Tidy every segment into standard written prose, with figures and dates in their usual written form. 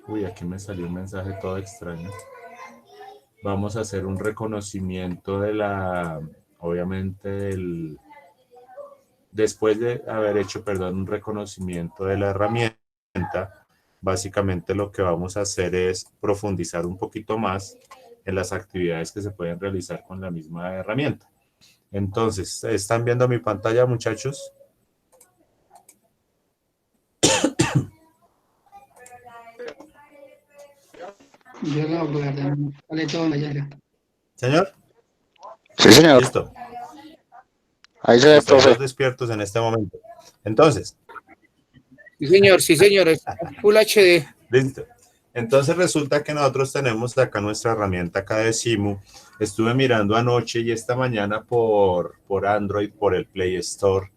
Uy, aquí me salió un mensaje todo extraño. Vamos a hacer un reconocimiento de obviamente, después de haber hecho, perdón, un reconocimiento de la herramienta, básicamente lo que vamos a hacer es profundizar un poquito más en las actividades que se pueden realizar con la misma herramienta. Entonces, ¿están viendo mi pantalla, muchachos? Yo lo guardo, sale todo en la llaga. ¿Señor? Sí, señor. Listo. Ahí se ve, Listo, hay profe. dos despiertos en este momento. Entonces, Sí, señor, es Full HD. listo. Entonces resulta que nosotros tenemos acá nuestra herramienta acá de Simu. Estuve mirando anoche y esta mañana por Android, por el Play Store,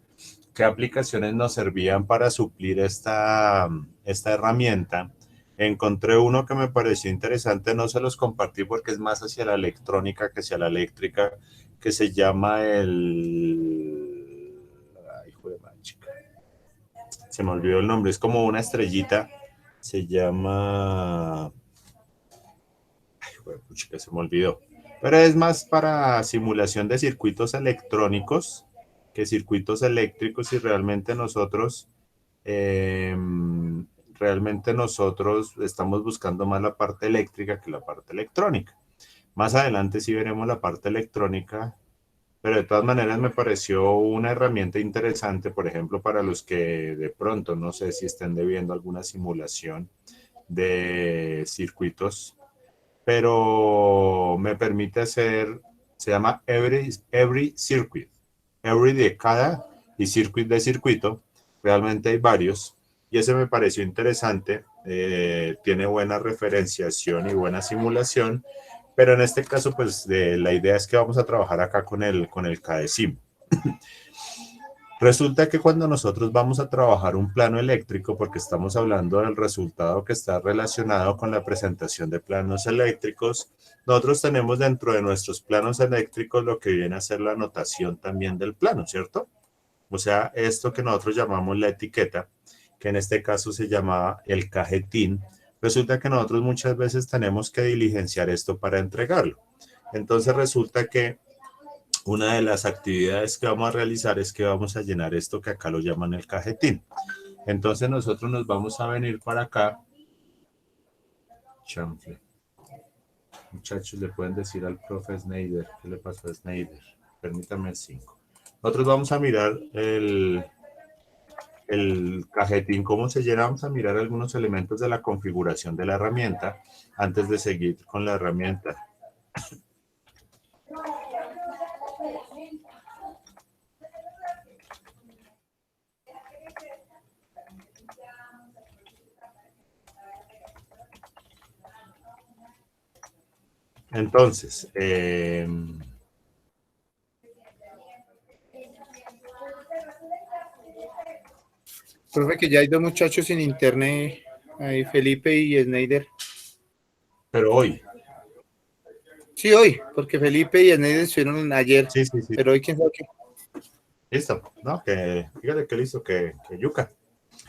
qué aplicaciones nos servían para suplir esta herramienta. Encontré uno que me pareció interesante, no se los compartí porque es más hacia la electrónica que hacia la eléctrica, que se llama Ay, joder, chica. Se me olvidó el nombre, es como una estrellita, se llama... Ay, joder, chica, se me olvidó. Pero es más para simulación de circuitos electrónicos que circuitos eléctricos y realmente nosotros estamos buscando más la parte eléctrica que la parte electrónica. Más adelante sí veremos la parte electrónica, pero de todas maneras me pareció una herramienta interesante, por ejemplo, para los que de pronto no sé si estén debiendo alguna simulación de circuitos, pero me permite hacer, se llama Every Circuit, Every de cada y Circuit de circuito, realmente hay varios, y ese me pareció interesante, tiene buena referenciación y buena simulación, pero en este caso, pues la idea es que vamos a trabajar acá con el KDSIM. Resulta que cuando nosotros vamos a trabajar un plano eléctrico, porque estamos hablando del resultado que está relacionado con la presentación de planos eléctricos, nosotros tenemos dentro de nuestros planos eléctricos lo que viene a ser la notación también del plano, ¿cierto? O sea, esto que nosotros llamamos la etiqueta, que en este caso se llamaba el cajetín, resulta que nosotros muchas veces tenemos que diligenciar esto para entregarlo. Entonces resulta que una de las actividades que vamos a realizar es que vamos a llenar esto que acá lo llaman el cajetín. Entonces nosotros nos vamos a venir para acá. Chanfle. Muchachos, le pueden decir al profe Snyder. ¿Qué le pasó a Snyder? Permítame 5. Nosotros vamos a mirar el cajetín, cómo se llena. Vamos a mirar algunos elementos de la configuración de la herramienta antes de seguir con la herramienta. Entonces, Profe, que ya hay dos muchachos en internet, ahí Felipe y Snyder. pero hoy. Sí, hoy, porque Felipe y Snyder estuvieron ayer, Sí. pero hoy quién sabe qué. Listo, ¿no? Fíjate que listo, que yuca.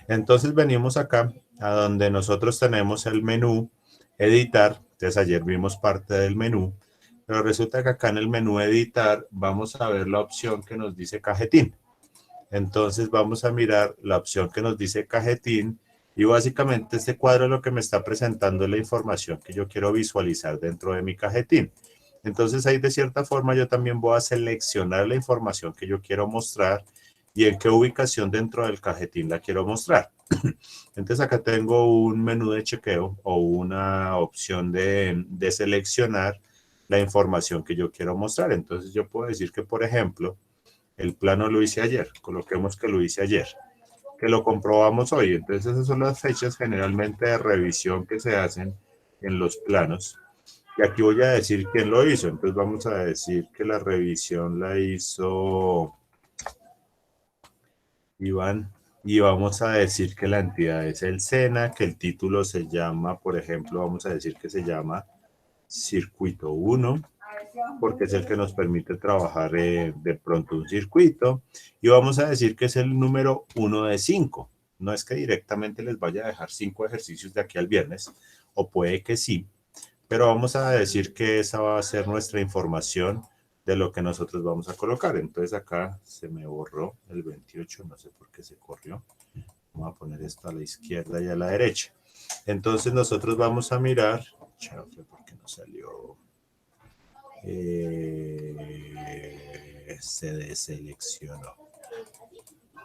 Entonces venimos acá a donde nosotros tenemos el menú editar. Entonces ayer vimos parte del menú, pero resulta que acá en el menú editar vamos a ver la opción que nos dice cajetín. Entonces vamos a mirar la opción que nos dice cajetín y básicamente este cuadro lo que me está presentando es la información que yo quiero visualizar dentro de mi cajetín. Entonces ahí de cierta forma yo también voy a seleccionar la información que yo quiero mostrar y en qué ubicación dentro del cajetín la quiero mostrar. Entonces acá tengo un menú de chequeo o una opción de seleccionar la información que yo quiero mostrar. Entonces yo puedo decir que, por ejemplo, el plano lo hice ayer, coloquemos que lo hice ayer, que lo comprobamos hoy. Entonces esas son las fechas generalmente de revisión que se hacen en los planos. Y aquí voy a decir quién lo hizo. Entonces vamos a decir que la revisión la hizo Iván. Y vamos a decir que la entidad es el SENA, que el título se llama, por ejemplo, vamos a decir que se llama Circuito 1, porque es el que nos permite trabajar de pronto un circuito. Y vamos a decir que es el número 1 de 5. No es que directamente les vaya a dejar 5 ejercicios de aquí al viernes, o puede que sí, pero vamos a decir que esa va a ser nuestra información de lo que nosotros vamos a colocar. Entonces acá se me borró el 28, no sé por qué se corrió. Vamos a poner esto a la izquierda y a la derecha. Entonces nosotros vamos a mirar, ¿por qué no salió? Se deseleccionó.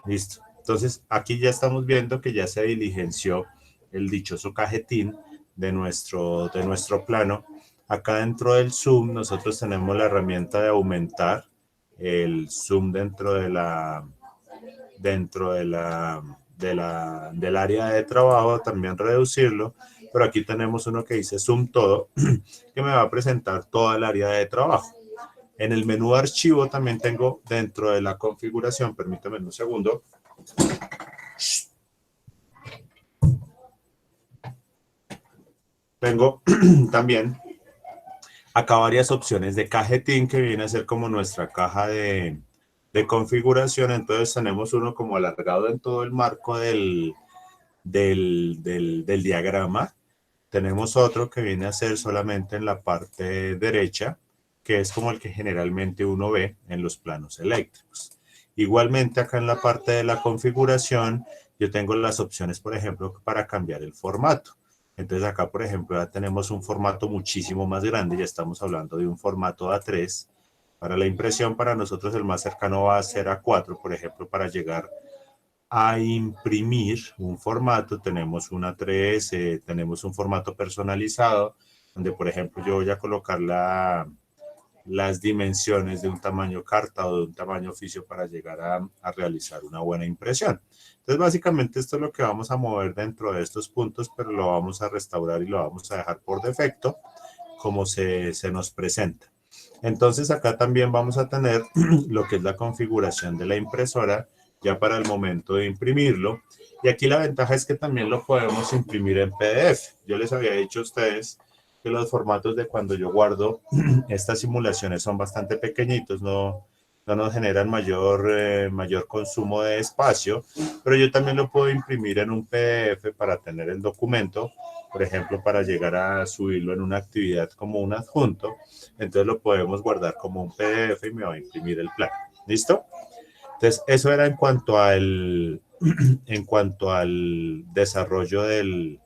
Listo. Entonces aquí ya estamos viendo que ya se diligenció el dichoso cajetín de nuestro plano. Acá dentro del zoom nosotros tenemos la herramienta de aumentar el zoom del área de trabajo, también reducirlo, pero aquí tenemos uno que dice zoom todo, que me va a presentar toda el área de trabajo. En el menú archivo también tengo dentro de la configuración, permítame un segundo. Tengo también acá varias opciones de cajetín que viene a ser como nuestra caja de configuración. Entonces tenemos uno como alargado en todo el marco del diagrama. Tenemos otro que viene a ser solamente en la parte derecha, que es como el que generalmente uno ve en los planos eléctricos. Igualmente acá en la parte de la configuración yo tengo las opciones, por ejemplo, para cambiar el formato. Entonces acá, por ejemplo, ya tenemos un formato muchísimo más grande, ya estamos hablando de un formato A3. Para la impresión, para nosotros el más cercano va a ser A4, por ejemplo, para llegar a imprimir un formato, tenemos una 3, tenemos un formato personalizado, donde por ejemplo yo voy a colocar las dimensiones de un tamaño carta o de un tamaño oficio para llegar a realizar una buena impresión. Entonces básicamente esto es lo que vamos a mover dentro de estos puntos, pero lo vamos a restaurar y lo vamos a dejar por defecto como se nos presenta. Entonces acá también vamos a tener lo que es la configuración de la impresora ya para el momento de imprimirlo. Y aquí la ventaja es que también lo podemos imprimir en PDF. Yo les había dicho a ustedes que los formatos de cuando yo guardo estas simulaciones son bastante pequeñitos, no nos generan mayor consumo de espacio, pero yo también lo puedo imprimir en un PDF para tener el documento, por ejemplo, para llegar a subirlo en una actividad como un adjunto. Entonces lo podemos guardar como un PDF y me va a imprimir el plan. ¿Listo? Entonces, eso era en cuanto al desarrollo del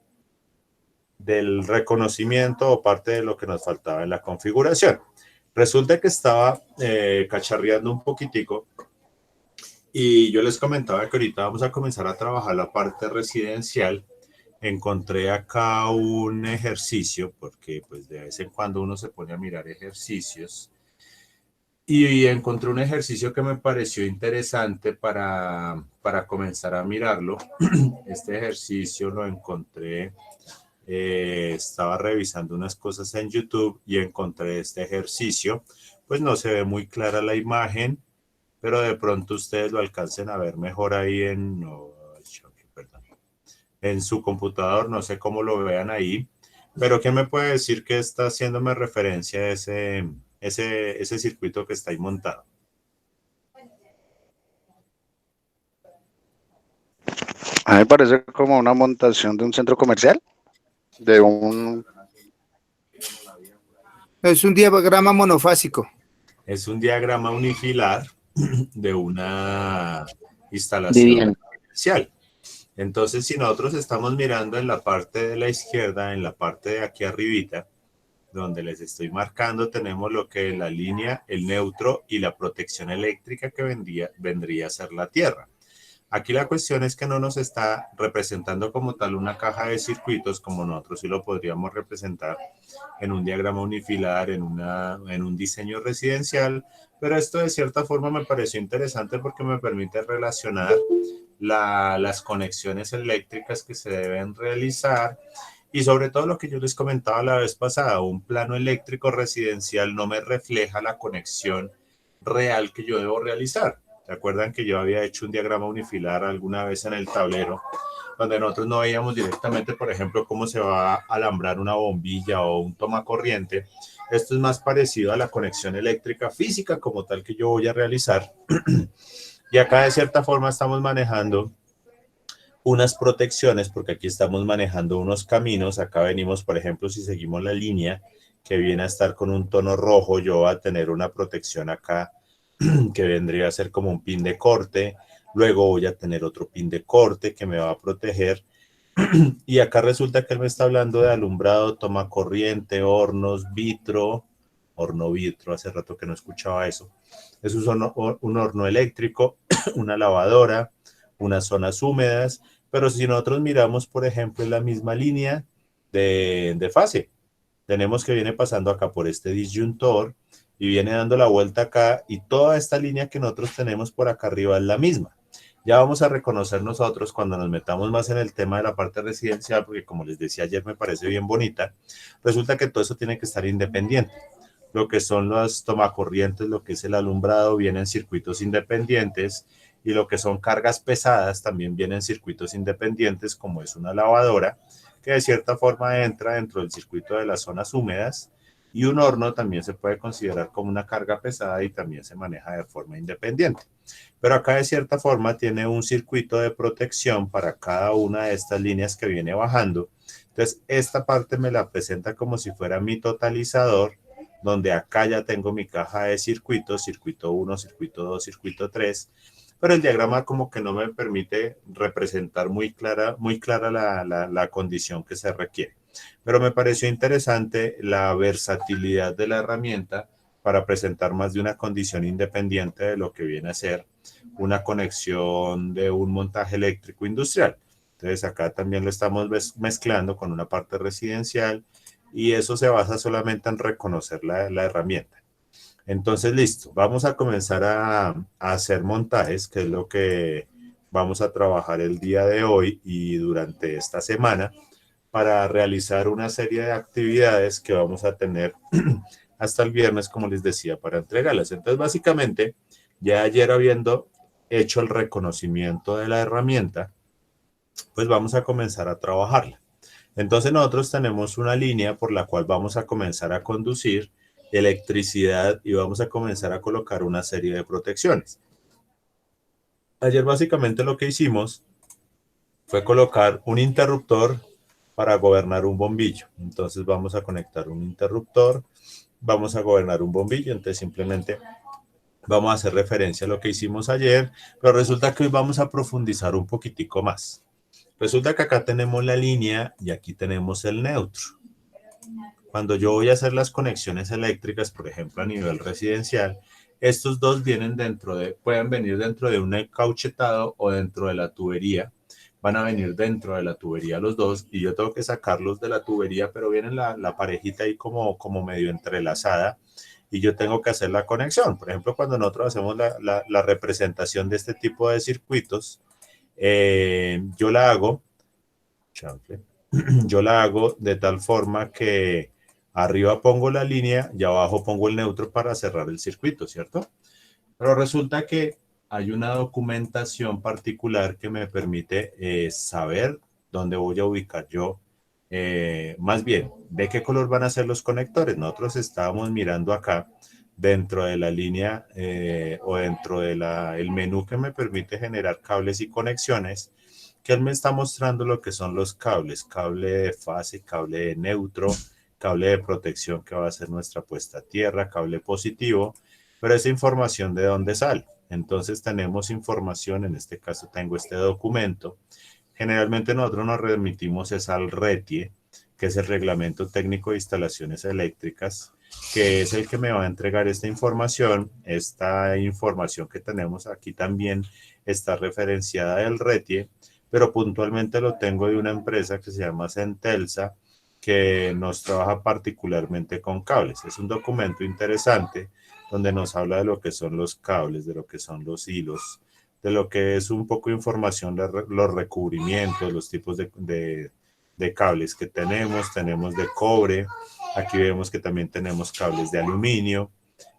reconocimiento o parte de lo que nos faltaba en la configuración. Resulta que estaba cacharreando un poquitico y yo les comentaba que ahorita vamos a comenzar a trabajar la parte residencial. Encontré acá un ejercicio, porque pues de vez en cuando uno se pone a mirar ejercicios, y encontré un ejercicio que me pareció interesante para comenzar a mirarlo. Este ejercicio lo encontré, estaba revisando unas cosas en YouTube y encontré este ejercicio. Pues no se ve muy clara la imagen, pero de pronto ustedes lo alcancen a ver mejor ahí en su computador, no sé cómo lo vean ahí, pero ¿quién me puede decir que está haciéndome referencia a ese circuito que está ahí montado? A mí me parece como una montación de un centro comercial, de un... Es un diagrama monofásico. Es un diagrama unifilar de una instalación comercial. Entonces, si nosotros estamos mirando en la parte de la izquierda, en la parte de aquí arribita, donde les estoy marcando, tenemos lo que es la línea, el neutro y la protección eléctrica que vendría a ser la tierra. Aquí la cuestión es que no nos está representando como tal una caja de circuitos como nosotros sí lo podríamos representar en un diagrama unifilar, en un diseño residencial, pero esto de cierta forma me pareció interesante porque me permite relacionar las conexiones eléctricas que se deben realizar y sobre todo lo que yo les comentaba la vez pasada, un plano eléctrico residencial no me refleja la conexión real que yo debo realizar. ¿Se acuerdan que yo había hecho un diagrama unifilar alguna vez en el tablero, donde nosotros no veíamos directamente, por ejemplo, cómo se va a alambrar una bombilla o un tomacorriente? Esto es más parecido a la conexión eléctrica física como tal que yo voy a realizar. Y acá de cierta forma estamos manejando unas protecciones, porque aquí estamos manejando unos caminos. Acá venimos, por ejemplo, si seguimos la línea que viene a estar con un tono rojo, yo voy a tener una protección acá que vendría a ser como un pin de corte. Luego voy a tener otro pin de corte que me va a proteger. Y acá resulta que él me está hablando de alumbrado, toma corriente, hornos, vitro, horno vitro, hace rato que no escuchaba eso. Es un horno eléctrico, una lavadora, unas zonas húmedas, pero si nosotros miramos, por ejemplo, en la misma línea de fase, tenemos que viene pasando acá por este disyuntor y viene dando la vuelta acá, y toda esta línea que nosotros tenemos por acá arriba es la misma. Ya vamos a reconocer nosotros cuando nos metamos más en el tema de la parte residencial, porque como les decía ayer me parece bien bonita. Resulta que todo eso tiene que estar independiente. Lo que son las tomacorrientes, lo que es el alumbrado, vienen circuitos independientes, y lo que son cargas pesadas también vienen circuitos independientes, como es una lavadora, que de cierta forma entra dentro del circuito de las zonas húmedas, y un horno también se puede considerar como una carga pesada y también se maneja de forma independiente. Pero acá de cierta forma tiene un circuito de protección para cada una de estas líneas que viene bajando. Entonces esta parte me la presenta como si fuera mi totalizador, donde acá ya tengo mi caja de circuitos, circuito 1, circuito 2, circuito 3, pero el diagrama como que no me permite representar muy clara la condición que se requiere. Pero me pareció interesante la versatilidad de la herramienta para presentar más de una condición independiente de lo que viene a ser una conexión de un montaje eléctrico industrial. Entonces acá también lo estamos mezclando con una parte residencial, y eso se basa solamente en reconocer la herramienta. Entonces, listo, vamos a comenzar a hacer montajes, que es lo que vamos a trabajar el día de hoy y durante esta semana, para realizar una serie de actividades que vamos a tener hasta el viernes, como les decía, para entregarlas. Entonces, básicamente, ya ayer habiendo hecho el reconocimiento de la herramienta, pues vamos a comenzar a trabajarla. Entonces nosotros tenemos una línea por la cual vamos a comenzar a conducir electricidad y vamos a comenzar a colocar una serie de protecciones. Ayer básicamente lo que hicimos fue colocar un interruptor para gobernar un bombillo. Entonces vamos a conectar un interruptor, vamos a gobernar un bombillo, entonces simplemente vamos a hacer referencia a lo que hicimos ayer, pero resulta que hoy vamos a profundizar un poquitico más. Resulta que acá tenemos la línea y aquí tenemos el neutro. Cuando yo voy a hacer las conexiones eléctricas, por ejemplo, a nivel residencial, estos dos pueden venir dentro de un encauchetado o dentro de la tubería. Van a venir dentro de la tubería los dos, y yo tengo que sacarlos de la tubería, pero viene la parejita ahí como medio entrelazada, y yo tengo que hacer la conexión. Por ejemplo, cuando nosotros hacemos la representación de este tipo de circuitos, yo la hago de tal forma que arriba pongo la línea y abajo pongo el neutro para cerrar el circuito, ¿cierto? Pero resulta que hay una documentación particular que me permite saber dónde voy a ubicar yo, más bien, de qué color van a ser los conectores. Nosotros estábamos mirando acá dentro de la línea o dentro del menú que me permite generar cables y conexiones, que él me está mostrando lo que son los cables, cable de fase, cable de neutro, cable de protección que va a ser nuestra puesta a tierra, cable positivo, pero esa información ¿de dónde sale? Entonces tenemos información, en este caso tengo este documento. Generalmente nosotros nos remitimos es al RETIE, que es el Reglamento Técnico de Instalaciones Eléctricas, que es el que me va a entregar esta información. Esta información que tenemos aquí también está referenciada del RETIE, pero puntualmente lo tengo de una empresa que se llama Centelsa, que nos trabaja particularmente con cables. Es un documento interesante donde nos habla de lo que son los cables, de lo que son los hilos, de lo que es un poco de información de los recubrimientos, los tipos de cables que tenemos. Tenemos de cobre, aquí vemos que también tenemos cables de aluminio,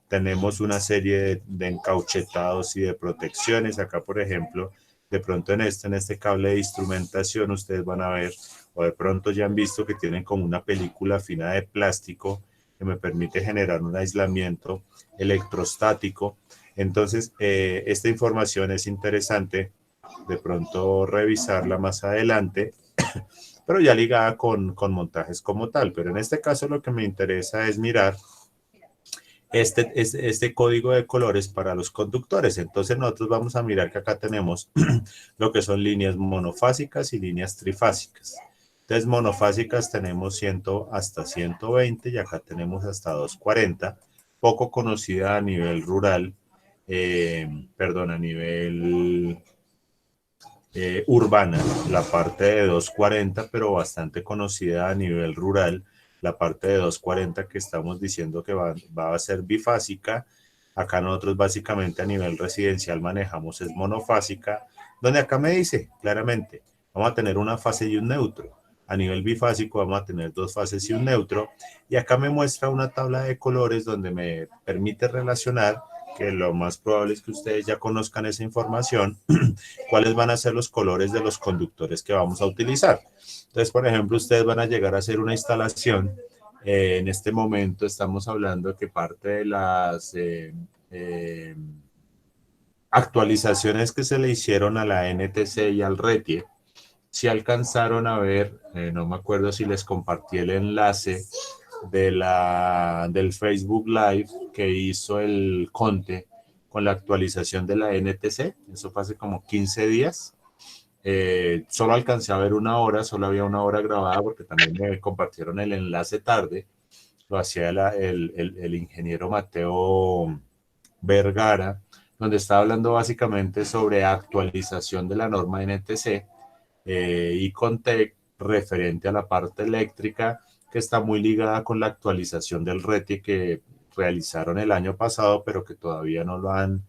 tenemos una serie de encauchetados y de protecciones. Acá, por ejemplo, de pronto en este cable de instrumentación ustedes van a ver, o de pronto ya han visto que tienen como una película fina de plástico que me permite generar un aislamiento electrostático. Entonces, esta información es interesante de pronto revisarla más adelante, pero ya ligada con montajes como tal. Pero en este caso lo que me interesa es mirar este código de colores para los conductores. Entonces nosotros vamos a mirar que acá tenemos lo que son líneas monofásicas y líneas trifásicas. Entonces monofásicas tenemos 100 hasta 120 y acá tenemos hasta 240, poco conocida a nivel rural, a nivel urbana, la parte de 240, pero bastante conocida a nivel rural, la parte de 240 que estamos diciendo que va a ser bifásica. Acá nosotros básicamente a nivel residencial manejamos es monofásica, donde acá me dice claramente, vamos a tener una fase y un neutro. A nivel bifásico vamos a tener dos fases y un neutro. Y acá me muestra una tabla de colores donde me permite relacionar, que lo más probable es que ustedes ya conozcan esa información, cuáles van a ser los colores de los conductores que vamos a utilizar. Entonces, por ejemplo, ustedes van a llegar a hacer una instalación. En este momento estamos hablando de que parte de las actualizaciones que se le hicieron a la NTC y al RETIE, si alcanzaron a ver, no me acuerdo si les compartí el enlace del Facebook Live que hizo el Conte con la actualización de la NTC, eso fue hace como 15 días. Solo alcancé a ver una hora, solo había una hora grabada porque también me compartieron el enlace tarde, lo hacía el ingeniero Mateo Vergara, donde estaba hablando básicamente sobre actualización de la norma NTC y Contec referente a la parte eléctrica, que está muy ligada con la actualización del RETI que realizaron el año pasado, pero que todavía no lo han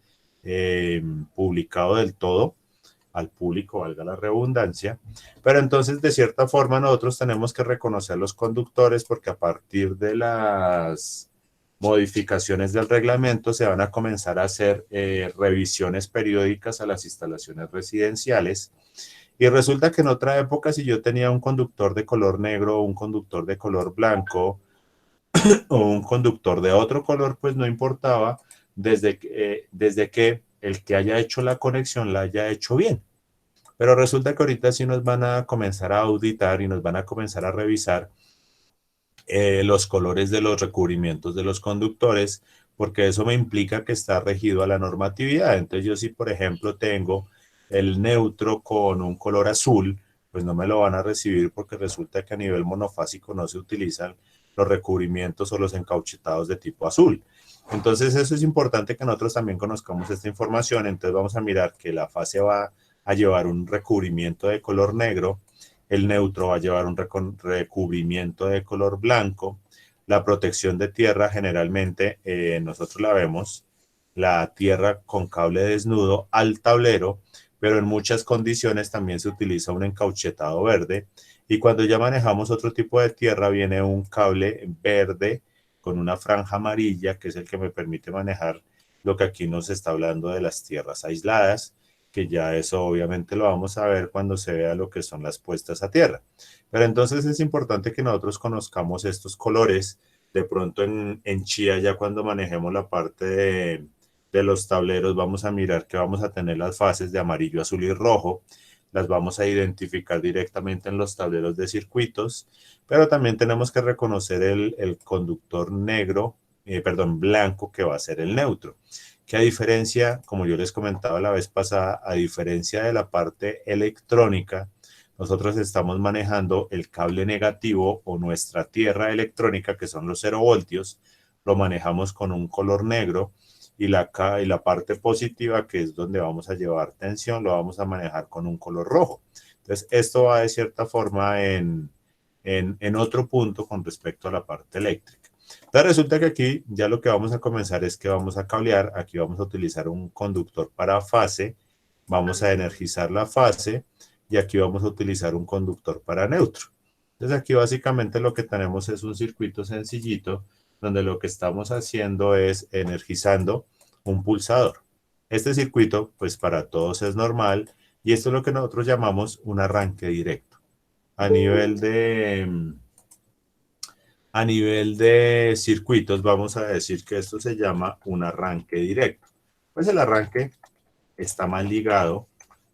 publicado del todo al público, valga la redundancia. Pero entonces, de cierta forma, nosotros tenemos que reconocer los conductores porque a partir de las modificaciones del reglamento se van a comenzar a hacer revisiones periódicas a las instalaciones residenciales. Y resulta que en otra época, si yo tenía un conductor de color negro, un conductor de color blanco o un conductor de otro color, pues no importaba desde que el que haya hecho la conexión la haya hecho bien. Pero resulta que ahorita sí nos van a comenzar a auditar y nos van a comenzar a revisar los colores de los recubrimientos de los conductores, porque eso me implica que está regido a la normatividad. Entonces yo si, por ejemplo, tengo el neutro con un color azul, pues no me lo van a recibir porque resulta que a nivel monofásico no se utilizan los recubrimientos o los encauchetados de tipo azul. Entonces eso es importante que nosotros también conozcamos esta información. Entonces vamos a mirar que la fase va a llevar un recubrimiento de color negro, el neutro va a llevar un recubrimiento de color blanco, la protección de tierra generalmente nosotros la vemos, la tierra con cable desnudo al tablero, pero en muchas condiciones también se utiliza un encauchetado verde, y cuando ya manejamos otro tipo de tierra viene un cable verde con una franja amarilla, que es el que me permite manejar lo que aquí nos está hablando de las tierras aisladas, que ya eso obviamente lo vamos a ver cuando se vea lo que son las puestas a tierra. Pero entonces es importante que nosotros conozcamos estos colores. De pronto en Chía, ya cuando manejemos la parte de los tableros, vamos a mirar que vamos a tener las fases de amarillo, azul y rojo. Las vamos a identificar directamente en los tableros de circuitos, pero también tenemos que reconocer el conductor negro, blanco, que va a ser el neutro. Que a diferencia, como yo les comentaba la vez pasada, a diferencia de la parte electrónica, nosotros estamos manejando el cable negativo o nuestra tierra electrónica, que son los 0 voltios, lo manejamos con un color negro, y la parte positiva, que es donde vamos a llevar tensión, lo vamos a manejar con un color rojo. Entonces, esto va de cierta forma en otro punto con respecto a la parte eléctrica. Entonces resulta que aquí ya lo que vamos a comenzar es que vamos a cablear, aquí vamos a utilizar un conductor para fase, vamos a energizar la fase y aquí vamos a utilizar un conductor para neutro. Entonces aquí básicamente lo que tenemos es un circuito sencillito donde lo que estamos haciendo es energizando un pulsador. Este circuito pues para todos es normal y esto es lo que nosotros llamamos un arranque directo. A nivel de circuitos, vamos a decir que esto se llama un arranque directo. Pues el arranque está más ligado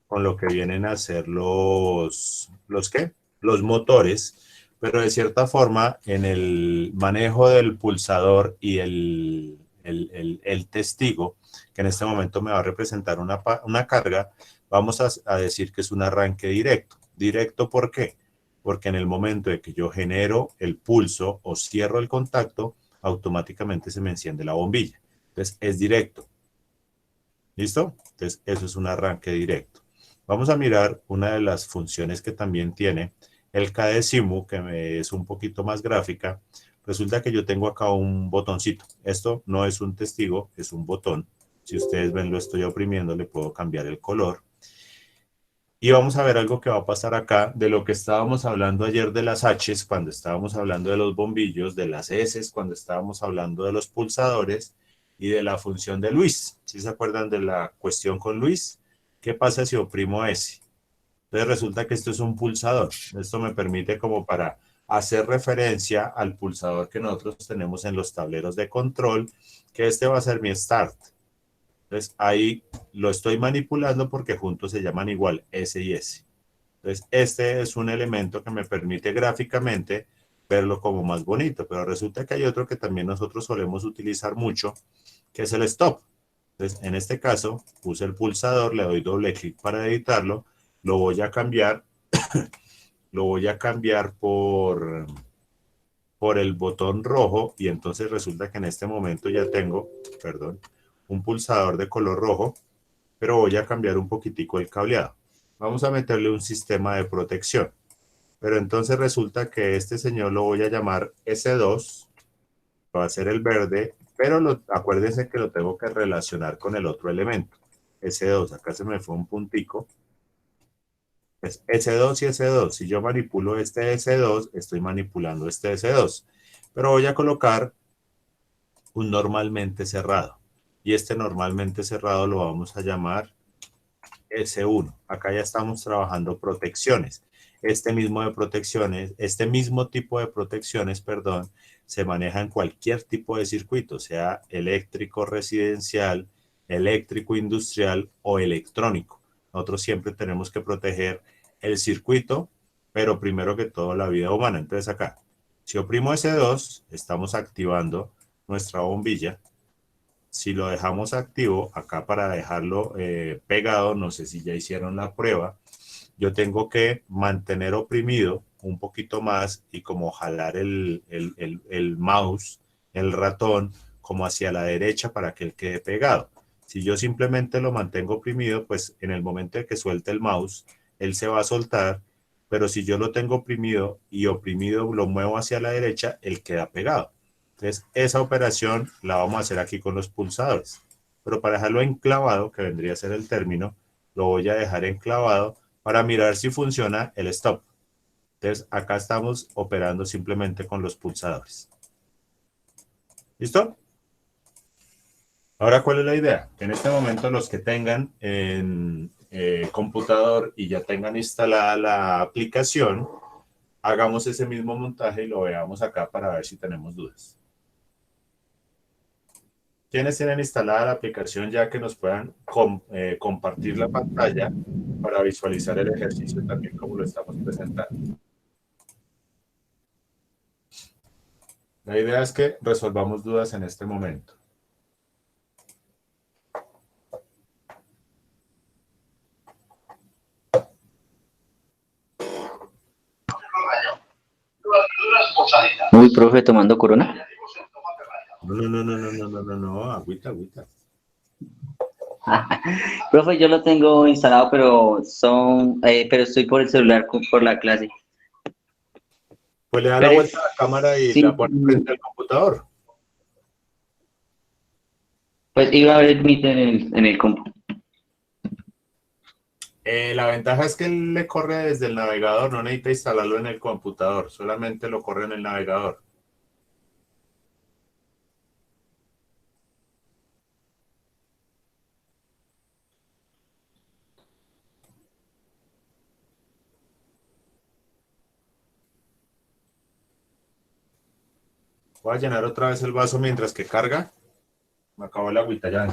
con lo que vienen a ser ¿los qué? Los motores, pero de cierta forma en el manejo del pulsador y el testigo, que en este momento me va a representar una carga, vamos a decir que es un arranque directo. ¿Directo por qué? Porque en el momento de que yo genero el pulso o cierro el contacto, automáticamente se me enciende la bombilla. Entonces es directo. ¿Listo? Entonces eso es un arranque directo. Vamos a mirar una de las funciones que también tiene el KDSIMU, que es un poquito más gráfica. Resulta que yo tengo acá un botoncito. Esto no es un testigo, es un botón. Si ustedes ven, lo estoy oprimiendo, le puedo cambiar el color. Y vamos a ver algo que va a pasar acá de lo que estábamos hablando ayer de las H's, cuando estábamos hablando de los bombillos, de las S's, cuando estábamos hablando de los pulsadores y de la función de Luis. ¿Sí se acuerdan de la cuestión con Luis? ¿Qué pasa si oprimo S? Entonces resulta que esto es un pulsador. Esto me permite como para hacer referencia al pulsador que nosotros tenemos en los tableros de control, que este va a ser mi start. Entonces ahí lo estoy manipulando porque juntos se llaman igual S y S. Entonces este es un elemento que me permite gráficamente verlo como más bonito, pero resulta que hay otro que también nosotros solemos utilizar mucho, que es el stop. Entonces en este caso puse el pulsador, le doy doble clic para editarlo, lo voy a cambiar, lo voy a cambiar por el botón rojo y entonces resulta que en este momento ya tengo, perdón, un pulsador de color rojo, pero voy a cambiar un poquitico el cableado. Vamos a meterle un sistema de protección, pero entonces resulta que este señor lo voy a llamar S2, va a ser el verde, pero acuérdense que lo tengo que relacionar con el otro elemento, S2, acá se me fue un puntico, es S2 y S2, si yo manipulo este S2, estoy manipulando este S2, pero voy a colocar un normalmente cerrado, y este normalmente cerrado lo vamos a llamar S1. Acá ya estamos trabajando protecciones. Este mismo tipo de protecciones, perdón, se maneja en cualquier tipo de circuito, sea eléctrico residencial, eléctrico industrial o electrónico. Nosotros siempre tenemos que proteger el circuito, pero primero que todo la vida humana. Entonces acá, si oprimo S2, estamos activando nuestra bombilla. Si lo dejamos activo, acá para dejarlo pegado, no sé si ya hicieron la prueba, yo tengo que mantener oprimido un poquito más y como jalar el mouse, el ratón, como hacia la derecha para que él quede pegado. Si yo simplemente lo mantengo oprimido, pues en el momento de que suelte el mouse, él se va a soltar, pero si yo lo tengo oprimido y oprimido lo muevo hacia la derecha, él queda pegado. Entonces, esa operación la vamos a hacer aquí con los pulsadores. Pero para dejarlo enclavado, que vendría a ser el término, lo voy a dejar enclavado para mirar si funciona el stop. Entonces, acá estamos operando simplemente con los pulsadores. ¿Listo? Ahora, ¿cuál es la idea? Que en este momento los que tengan en computador y ya tengan instalada la aplicación, hagamos ese mismo montaje y lo veamos acá para ver si tenemos dudas. ¿Quiénes tienen instalada la aplicación ya que nos puedan compartir la pantalla para visualizar el ejercicio también como lo estamos presentando? La idea es que resolvamos dudas en este momento. Uy, profe, tomando corona. No, agüita. Profe, yo lo tengo instalado, pero estoy por el celular por la clase. Pues le da la Pero vuelta a la cámara y sí, la pone frente al computador. pues iba a ver el Meet en el compu. La ventaja es que él le corre desde el navegador, no necesita instalarlo en el computador, solamente lo corre en el navegador. Voy a llenar otra vez el vaso mientras que carga. Me acabó el agüita ya.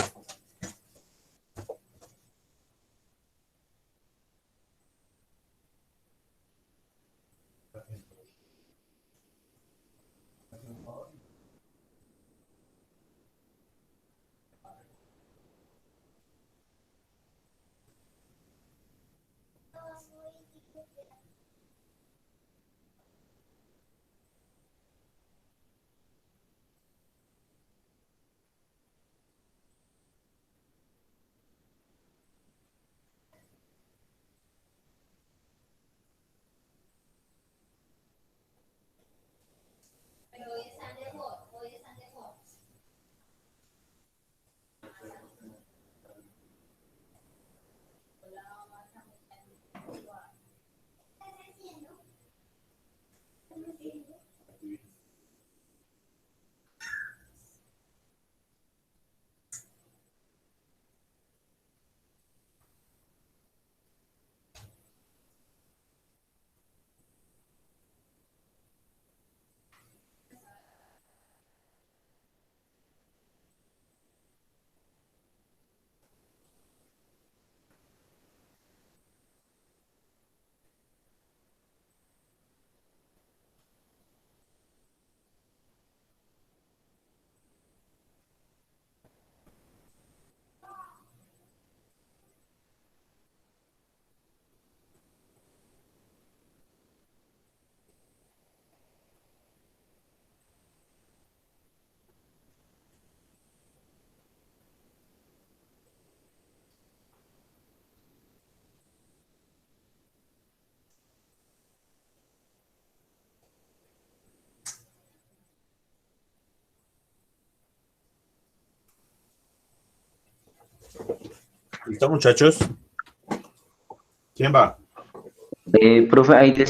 ¿Listo, muchachos? ¿Quién va? Profe, ahí le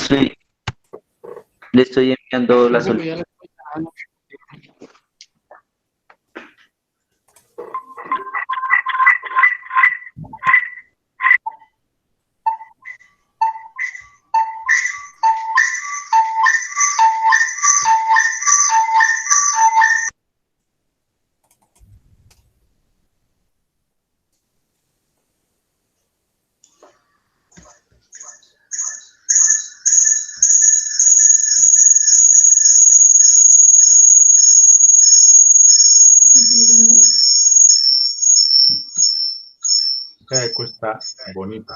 estoy enviando la Profe, solicitud. ya le estoy dando. Esta eco está bonita.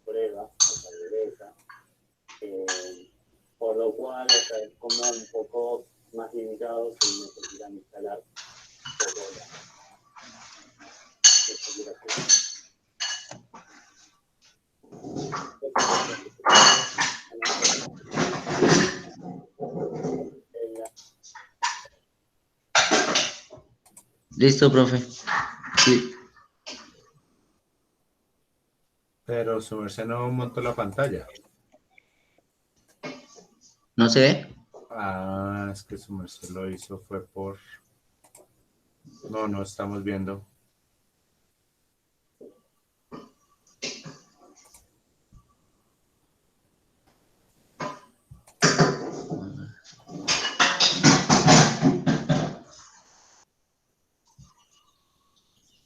Prueba hacia la derecha, por lo cual es como un poco más limitado si necesitan instalar un poco la configuración. Listo, profe. Sí. Pero su merced no montó la pantalla. ¿No se ve? Ah, es que su merced lo hizo fue por... No, no estamos viendo.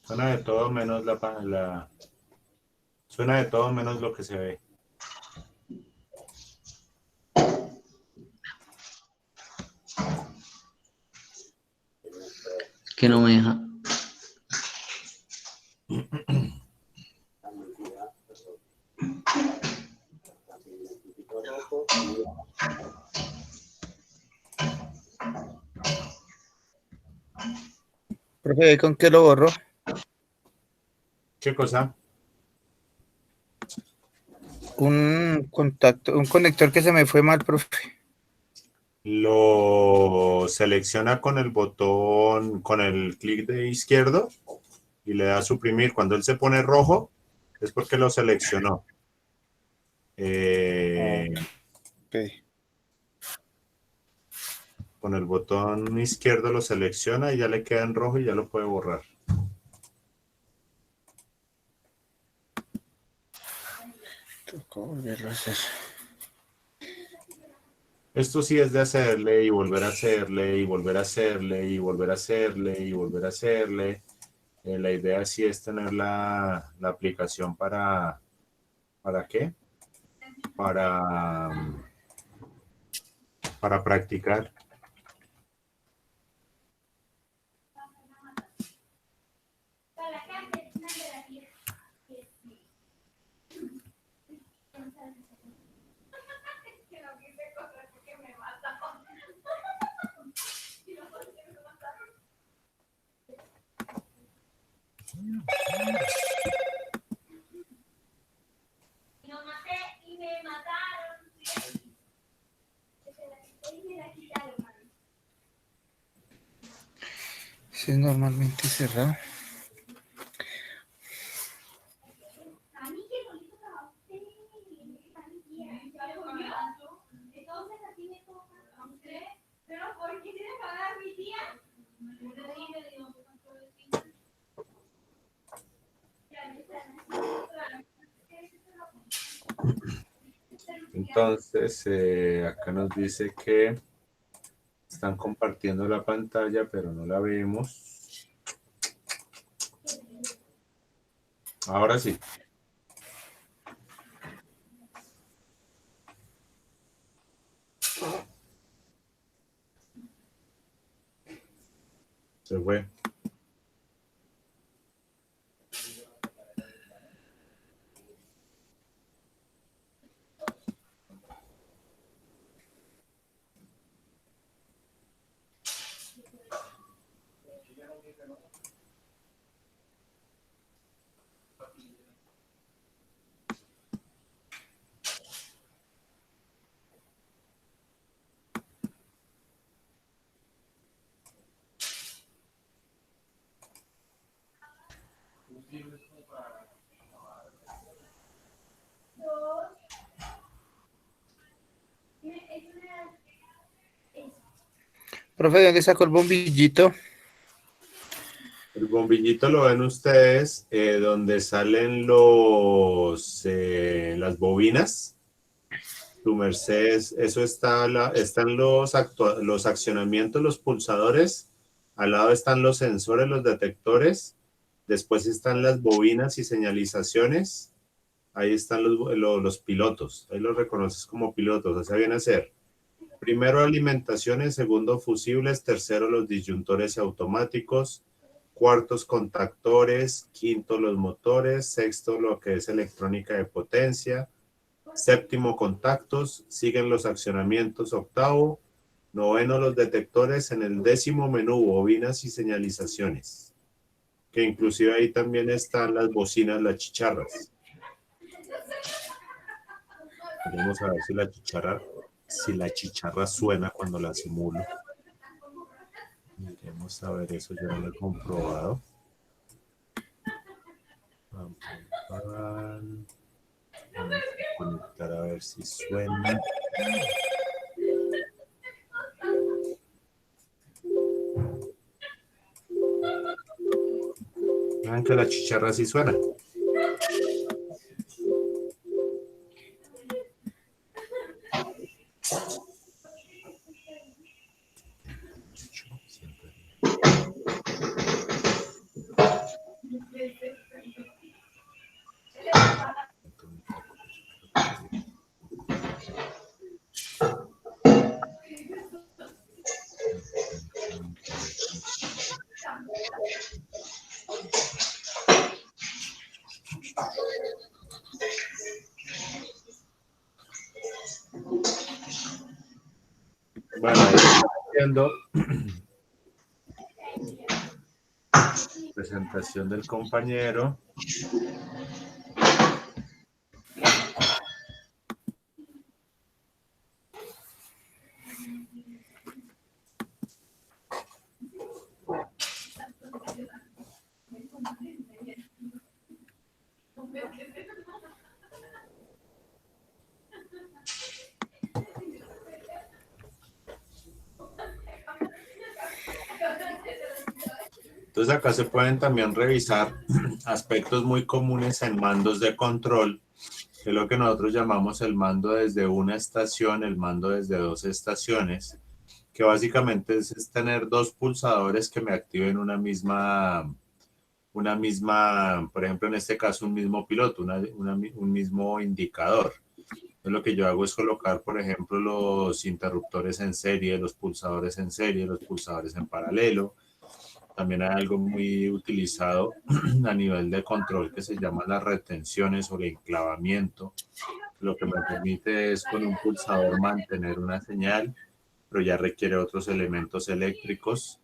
Suena de todo menos Suena de todo menos lo que se ve. Que no me deja. Profe, ¿con qué lo borró? ¿Qué cosa? Un contacto, un conector que se me fue mal, profe. Lo selecciona con el botón, con el clic de izquierdo y le da a suprimir. Cuando él se pone rojo es porque lo seleccionó. Ok. Con el botón izquierdo lo selecciona y ya le queda en rojo y ya lo puede borrar. Tocó volverlo a hacer. Esto sí es de hacerle y volver a hacerle y volver a hacerle y volver a hacerle y volver a hacerle. La idea sí es tener la aplicación ¿para qué? Para practicar. Sí, es normalmente cerrado. Entonces, acá nos dice que están compartiendo la pantalla, pero no la vemos. Ahora sí. Se fue. Profe, ¿de dónde sacó el bombillito? El bombillito lo ven ustedes donde salen las bobinas. Tu merced, eso está, están los accionamientos, los pulsadores. Al lado están los sensores, los detectores. Después están las bobinas y señalizaciones. Ahí están los pilotos. Ahí los reconoces como pilotos. O sea, viene a ser primero alimentaciones, segundo fusibles, tercero los disyuntores automáticos, cuartos contactores, quinto los motores, sexto lo que es electrónica de potencia, séptimo contactos, siguen los accionamientos, octavo, noveno los detectores, en el décimo menú bobinas y señalizaciones, que inclusive ahí también están las bocinas, las chicharras. Vamos a ver si la chicharra suena cuando la simulo. Vamos a ver, eso ya lo he comprobado. Vamos a conectar a ver si suena. Vean que la chicharra sí suena. Bueno, ahí está viendo presentación del compañero. Entonces acá se pueden también revisar aspectos muy comunes en mandos de control, que es lo que nosotros llamamos el mando desde una estación, el mando desde dos estaciones, que básicamente es tener dos pulsadores que me activen una misma, por ejemplo, en este caso, un mismo piloto, un mismo indicador. Entonces, lo que yo hago es colocar, por ejemplo, los interruptores en serie, los pulsadores en serie, los pulsadores en paralelo. También hay algo muy utilizado a nivel de control que se llama las retenciones o el enclavamiento. Lo que me permite es con un pulsador mantener una señal, pero ya requiere otros elementos eléctricos,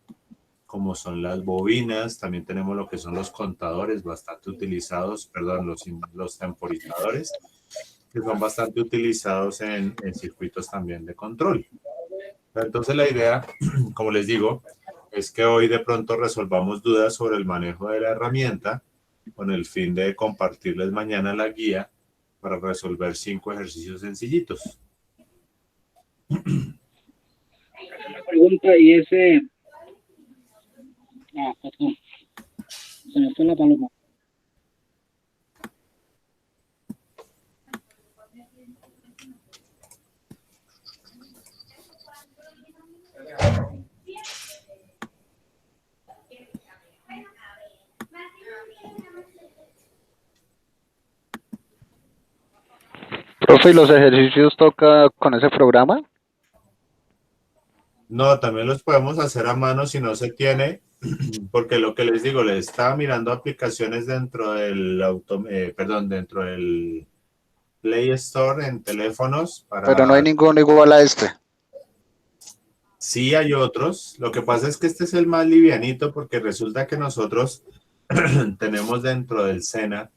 como son las bobinas. También tenemos lo que son los contadores, bastante utilizados, perdón, los temporizadores, que son bastante utilizados en circuitos también de control. Entonces la idea, como les digo, es que hoy de pronto resolvamos dudas sobre el manejo de la herramienta con el fin de compartirles mañana la guía para resolver 5 ejercicios sencillitos. Una pregunta y ese... perdón. Se me fue la paloma. Profe, ¿y los ejercicios toca con ese programa? No, también los podemos hacer a mano si no se tiene, porque lo que les digo, les estaba mirando aplicaciones dentro del dentro del Play Store en teléfonos Pero no hay ninguno igual a este. Sí hay otros. Lo que pasa es que este es el más livianito porque resulta que nosotros tenemos dentro del SENA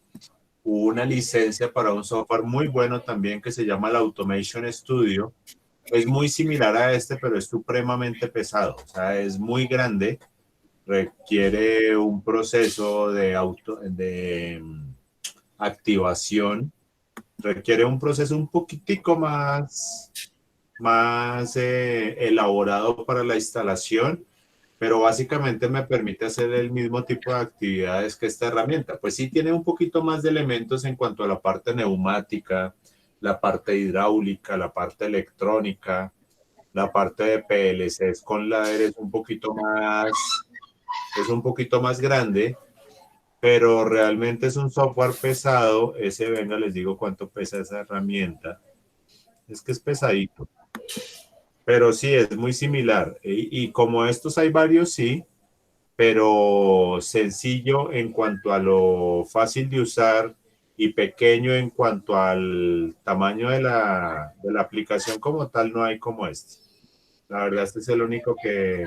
una licencia para un software muy bueno también que se llama el Automation Studio. Es muy similar a este, pero es supremamente pesado. O sea, es muy grande requiere un proceso de activación, requiere un proceso un poquitico más elaborado para la instalación, pero básicamente me permite hacer el mismo tipo de actividades que esta herramienta. Pues sí tiene un poquito más de elementos en cuanto a la parte neumática, la parte hidráulica, la parte electrónica, la parte de PLCs con ladder es un poquito más grande, pero realmente es un software pesado. Ese, venga, les digo cuánto pesa esa herramienta. Es que es pesadito. Pero sí, es muy similar. Y como estos hay varios, sí, pero sencillo en cuanto a lo fácil de usar y pequeño en cuanto al tamaño de la aplicación como tal, no hay como este. La verdad, este es el único que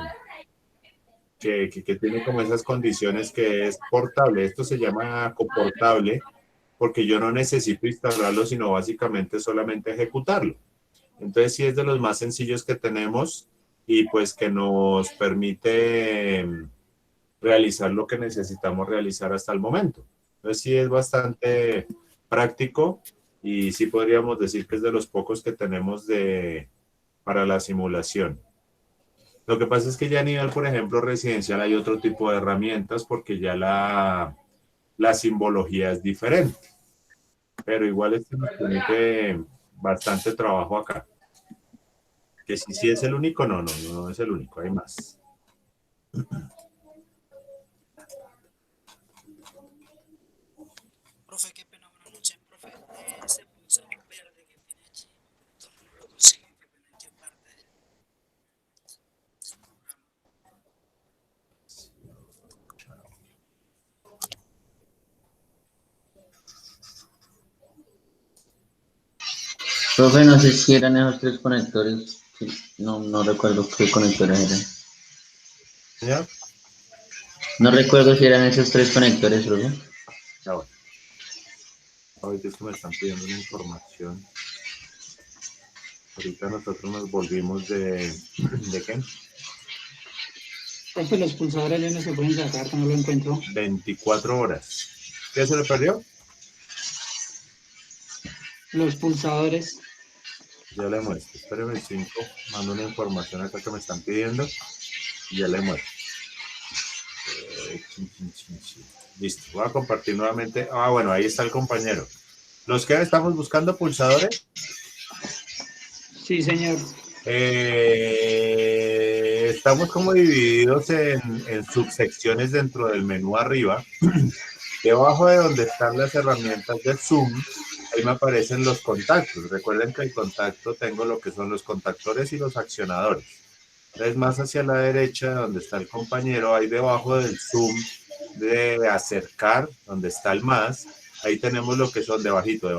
tiene como esas condiciones, que es portable. Esto se llama coportable porque yo no necesito instalarlo, sino básicamente solamente ejecutarlo. Entonces sí es de los más sencillos que tenemos y pues que nos permite realizar lo que necesitamos realizar hasta el momento. Entonces sí es bastante práctico y sí podríamos decir que es de los pocos que tenemos para la simulación. Lo que pasa es que ya a nivel, por ejemplo, residencial hay otro tipo de herramientas porque ya la simbología es diferente. Pero igual este nos permite bastante trabajo acá. Que si es el único, no es el único, hay más. Profe, qué pena, buenas noches, profe. Ese pulsador verde que tiene allí, ¿dónde lo consigue? Qué pena, ¿en qué parte del programa? Profe, no sé si eran esos 3 conectores. Sí, no recuerdo qué conectores eran. ¿Ya? No recuerdo si eran esos 3 conectores, profe. Ya bueno. Ahorita es que me están pidiendo una información. Ahorita nosotros nos volvimos ¿de qué? Profe, los pulsadores ya no se pueden sacar, que no lo encuentro. 24 horas. ¿Qué se le perdió? Los pulsadores. Ya le muestro. Espéreme 5. Mando una información acá que me están pidiendo y ya le muestro. Listo. Voy a compartir nuevamente. Ah, bueno, ahí está el compañero. ¿Los que estamos buscando pulsadores? Sí, señor. Estamos como divididos en subsecciones dentro del menú arriba. Debajo de donde están las herramientas de Zoom, ahí me aparecen los contactos. Recuerden que el contacto tengo lo que son los contactores y los accionadores. Entonces, más hacia la derecha, donde está el compañero, ahí debajo del Zoom de acercar, donde está el más, ahí tenemos lo que son debajito.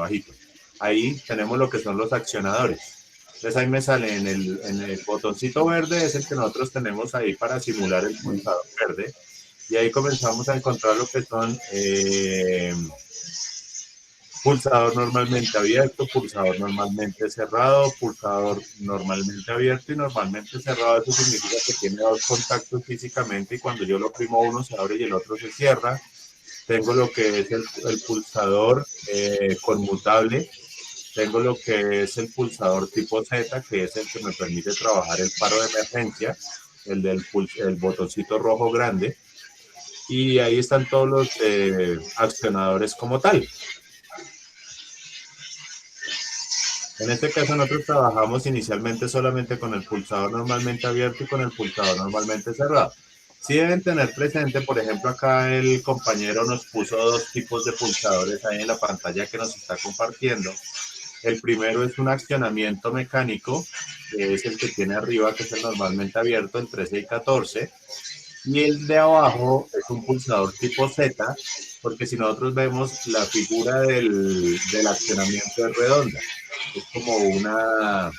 Ahí tenemos lo que son los accionadores. Entonces ahí me sale en el botoncito verde, es el que nosotros tenemos ahí para simular el pulsador verde. Y ahí comenzamos a encontrar lo que son pulsador normalmente abierto, pulsador normalmente cerrado, pulsador normalmente abierto y normalmente cerrado. Eso significa que tiene 2 contactos físicamente y cuando yo lo oprimo uno se abre y el otro se cierra. Tengo lo que es el pulsador conmutable. Tengo lo que es el pulsador tipo Z, que es el que me permite trabajar el paro de emergencia, el botoncito rojo grande. Y ahí están todos los accionadores como tal. En este caso nosotros trabajamos inicialmente solamente con el pulsador normalmente abierto y con el pulsador normalmente cerrado. Sí deben tener presente, por ejemplo, acá el compañero nos puso 2 tipos de pulsadores ahí en la pantalla que nos está compartiendo. El primero es un accionamiento mecánico, que es el que tiene arriba, que es el normalmente abierto en 13 y 14. Y el de abajo es un pulsador tipo Z, porque si nosotros vemos la figura del accionamiento es redonda. Es como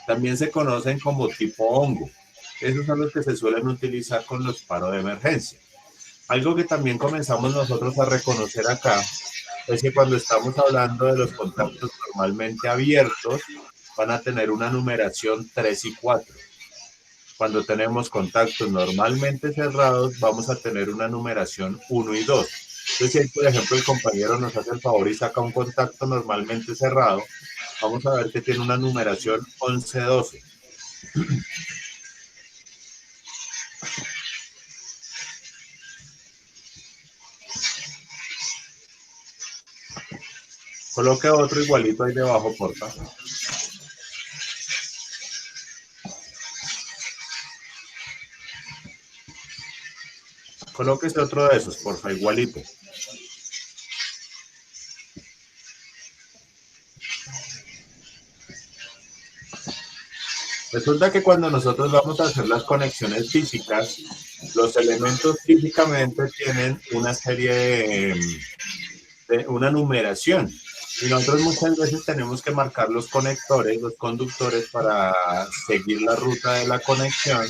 también se conocen como tipo hongo. Esos son los que se suelen utilizar con los paros de emergencia. Algo que también comenzamos nosotros a reconocer acá es que cuando estamos hablando de los contactos normalmente abiertos, van a tener una numeración 3 y 4. Cuando tenemos contactos normalmente cerrados, vamos a tener una numeración 1 y 2. Entonces, si por ejemplo el compañero nos hace el favor y saca un contacto normalmente cerrado, vamos a ver que tiene una numeración 11-12. Coloque otro igualito ahí debajo, porfa. Colóquese otro de esos, porfa, igualito. Resulta que cuando nosotros vamos a hacer las conexiones físicas, los elementos físicamente tienen una serie de una numeración. Y nosotros muchas veces tenemos que marcar los conectores, los conductores para seguir la ruta de la conexión.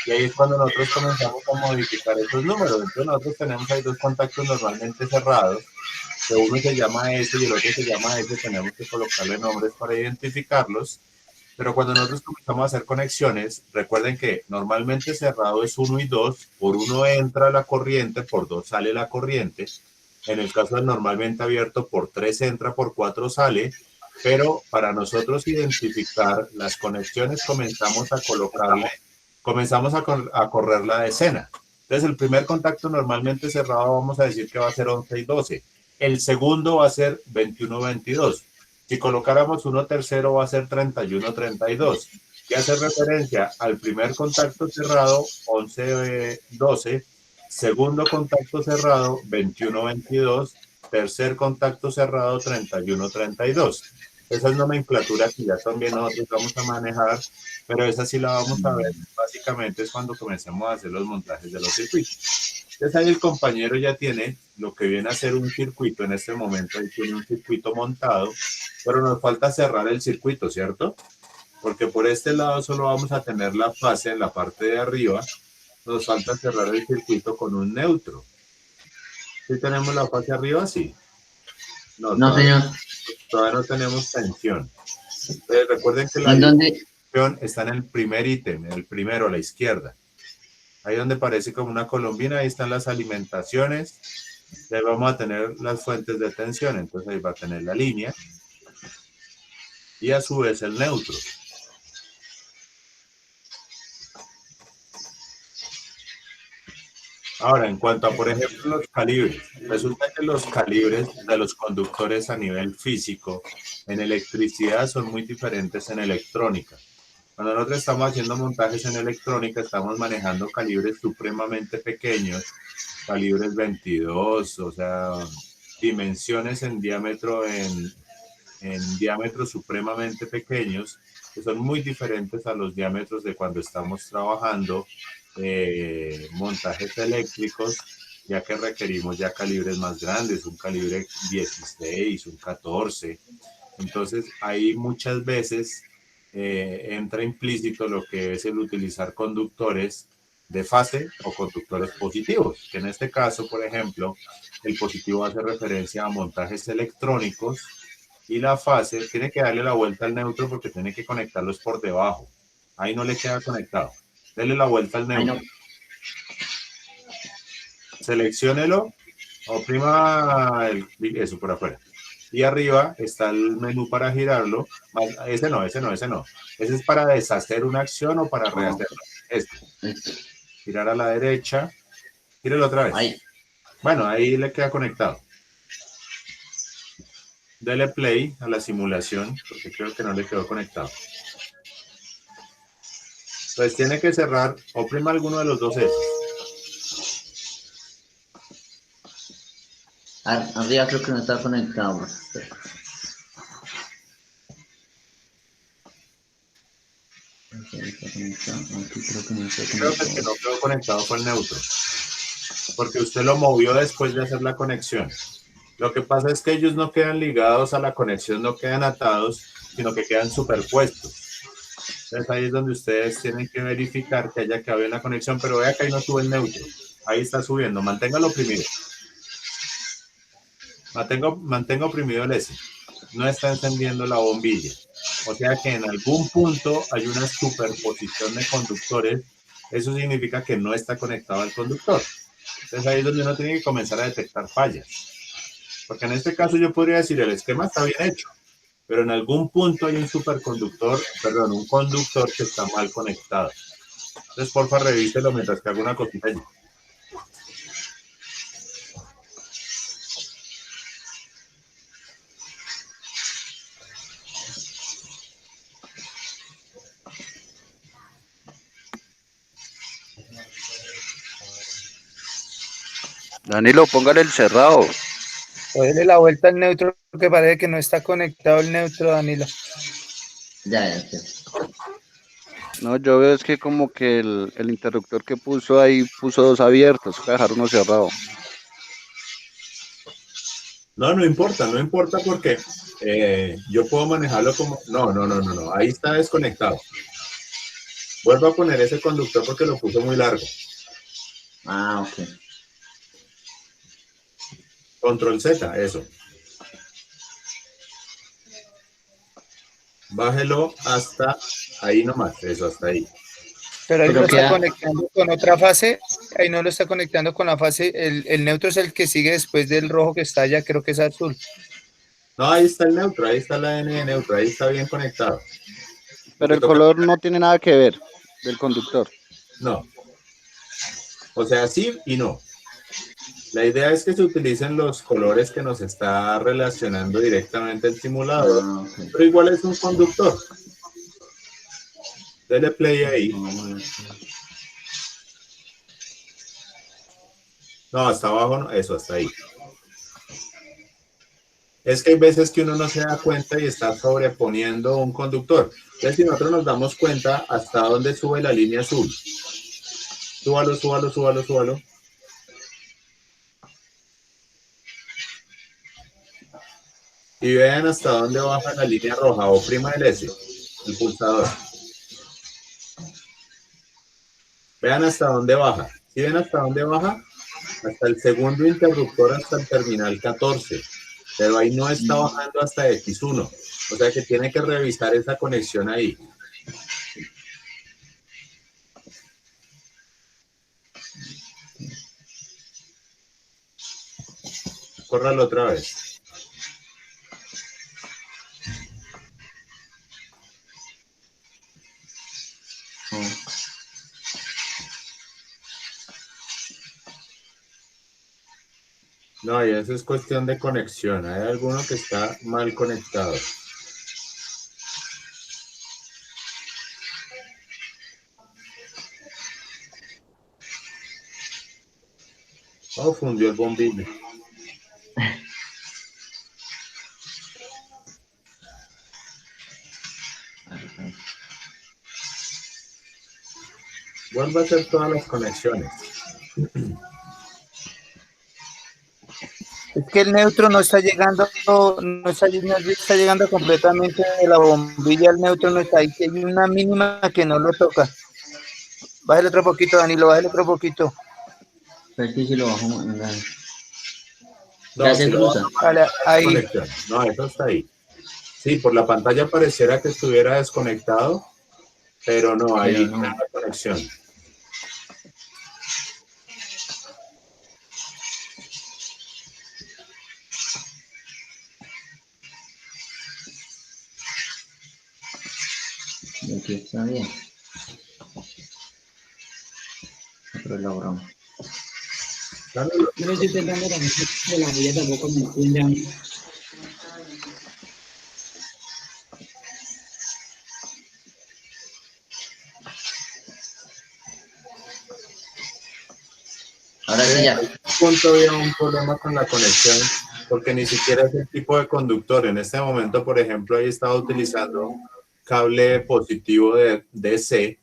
Y ahí es cuando nosotros comenzamos a modificar esos números. Entonces nosotros tenemos ahí dos contactos normalmente cerrados, que uno se llama S y el otro se llama S. Tenemos que colocarle nombres para identificarlos. Pero cuando nosotros comenzamos a hacer conexiones, recuerden que normalmente cerrado es 1 y 2. Por 1 entra la corriente, por 2 sale la corriente. En el caso del normalmente abierto, por 3 entra, por 4 sale. Pero para nosotros identificar las conexiones comenzamos a colocarle, comenzamos a correr la decena. Entonces el primer contacto normalmente cerrado vamos a decir que va a ser 11 y 12. El segundo va a ser 21-22. Si colocáramos uno tercero va a ser 31-32. Que hace referencia al primer contacto cerrado, 11-12. Segundo contacto cerrado, 21-22. Tercer contacto cerrado, 31-32. Esa es nomenclatura que ya también nosotros vamos a manejar, pero esa sí la vamos a ver. Básicamente es cuando comencemos a hacer los montajes de los circuitos. Entonces ahí el compañero ya tiene lo que viene a ser un circuito. En este momento ahí tiene un circuito montado, pero nos falta cerrar el circuito, ¿cierto? Porque por este lado solo vamos a tener la fase en la parte de arriba. Nos falta cerrar el circuito con un neutro. ¿Sí tenemos la fase arriba? Sí. No, señor. Todavía no tenemos tensión. Recuerden que la ¿En dónde? tensión está en el primer ítem, en el primero a la izquierda. Ahí donde parece como una colombina, ahí están las alimentaciones. Y ahí vamos a tener las fuentes de tensión. Entonces ahí va a tener la línea. Y a su vez el neutro. Ahora, en cuanto a, por ejemplo, los calibres, resulta que los calibres de los conductores a nivel físico en electricidad son muy diferentes en electrónica. Cuando nosotros estamos haciendo montajes en electrónica, estamos manejando calibres supremamente pequeños, calibres 22, o sea, dimensiones en diámetro, en diámetros supremamente pequeños, que son muy diferentes a los diámetros de cuando estamos trabajando montajes eléctricos, ya que requerimos ya calibres más grandes, un calibre 16, un 14. Entonces ahí muchas veces entra implícito lo que es el utilizar conductores de fase o conductores positivos, que en este caso, por ejemplo, el positivo hace referencia a montajes electrónicos y la fase tiene que darle la vuelta al neutro porque tiene que conectarlos por debajo. Ahí no le queda conectado. Dele la vuelta al neutro. Selecciónelo, oprima eso por afuera. Y arriba está el menú para girarlo. Ese no. Ese es para deshacer una acción o para rehacerla. Girar a la derecha. Gírelo otra vez. Ahí. Bueno, ahí le queda conectado. Dele play a la simulación porque creo que no le quedó conectado. Pues tiene que cerrar, oprima alguno de los dos S. Arriba creo que no está conectado. Creo que el que no quedó conectado fue el neutro. Porque usted lo movió después de hacer la conexión. Lo que pasa es que ellos no quedan ligados a la conexión, no quedan atados, sino que quedan superpuestos. Entonces ahí es donde ustedes tienen que verificar que haya quedado bien la conexión, pero vea que ahí no sube el neutro. Ahí está subiendo, manténgalo oprimido. Mantenga oprimido el S. No está encendiendo la bombilla. O sea que en algún punto hay una superposición de conductores. Eso significa que no está conectado al conductor. Entonces ahí es donde uno tiene que comenzar a detectar fallas. Porque en este caso yo podría decir, el esquema está bien hecho, pero en algún punto hay un superconductor, perdón, un conductor que está mal conectado. Entonces, porfa, revíselo mientras que hago una cosita allí. Danilo, póngale el cerrado. O déle la vuelta al neutro, que parece que no está conectado el neutro, Danilo. Ya. No, yo veo es que como que el interruptor que puso ahí puso dos abiertos, voy a dejar uno cerrado. No, no importa porque yo puedo manejarlo como... No, ahí está desconectado. Vuelvo a poner ese conductor porque lo puso muy largo. Ah, ok. Control Z, eso. Bájelo hasta ahí nomás, eso, hasta ahí. Pero ahí Pero lo está queda- conectando con otra fase, ahí no lo está conectando con la fase, el neutro es el que sigue después del rojo que está allá, creo que es azul. No, ahí está el neutro, ahí está la N de neutro, ahí está bien conectado. Pero el color no tiene nada que ver del conductor. No. O sea, sí y no. La idea es que se utilicen los colores que nos está relacionando directamente el simulador, Ah, ok. pero igual es un conductor. Dele play ahí. No, hasta abajo, no, eso, hasta ahí. Es que hay veces que uno no se da cuenta y está sobreponiendo un conductor. Entonces, si nosotros nos damos cuenta hasta dónde sube la línea azul. Súbalo. Y vean hasta dónde baja la línea roja, oprima el S, el pulsador. Vean hasta dónde baja. ¿Sí ven hasta dónde baja? Hasta el segundo interruptor, hasta el terminal 14. Pero ahí no está bajando hasta X1. O sea que tiene que revisar esa conexión ahí. Córralo otra vez. No, y eso es cuestión de conexión. Hay alguno que está mal conectado. Oh, fundió el bombillo. Vuelvo a hacer todas las conexiones. Es que el neutro no está llegando, no está llegando completamente de la bombilla, el neutro no está ahí, hay una mínima que no lo toca. Bájale otro poquito, Danilo, bájale otro poquito. Pero es que si lo bajo, No, ya se si lo cruza. Vale, ahí. conexión. No, eso está ahí. Sí, por la pantalla pareciera que estuviera desconectado, pero no, hay Pero no. una conexión. Y aquí está bien. Pero lo borramos. Claro, Yo lo estoy intentando también, pero la huella tampoco me entiende. Ahora sí ya. en algún punto había un problema con la conexión, porque ni siquiera es el tipo de conductor. En este momento, por ejemplo, ahí estaba utilizando cable positivo de DC,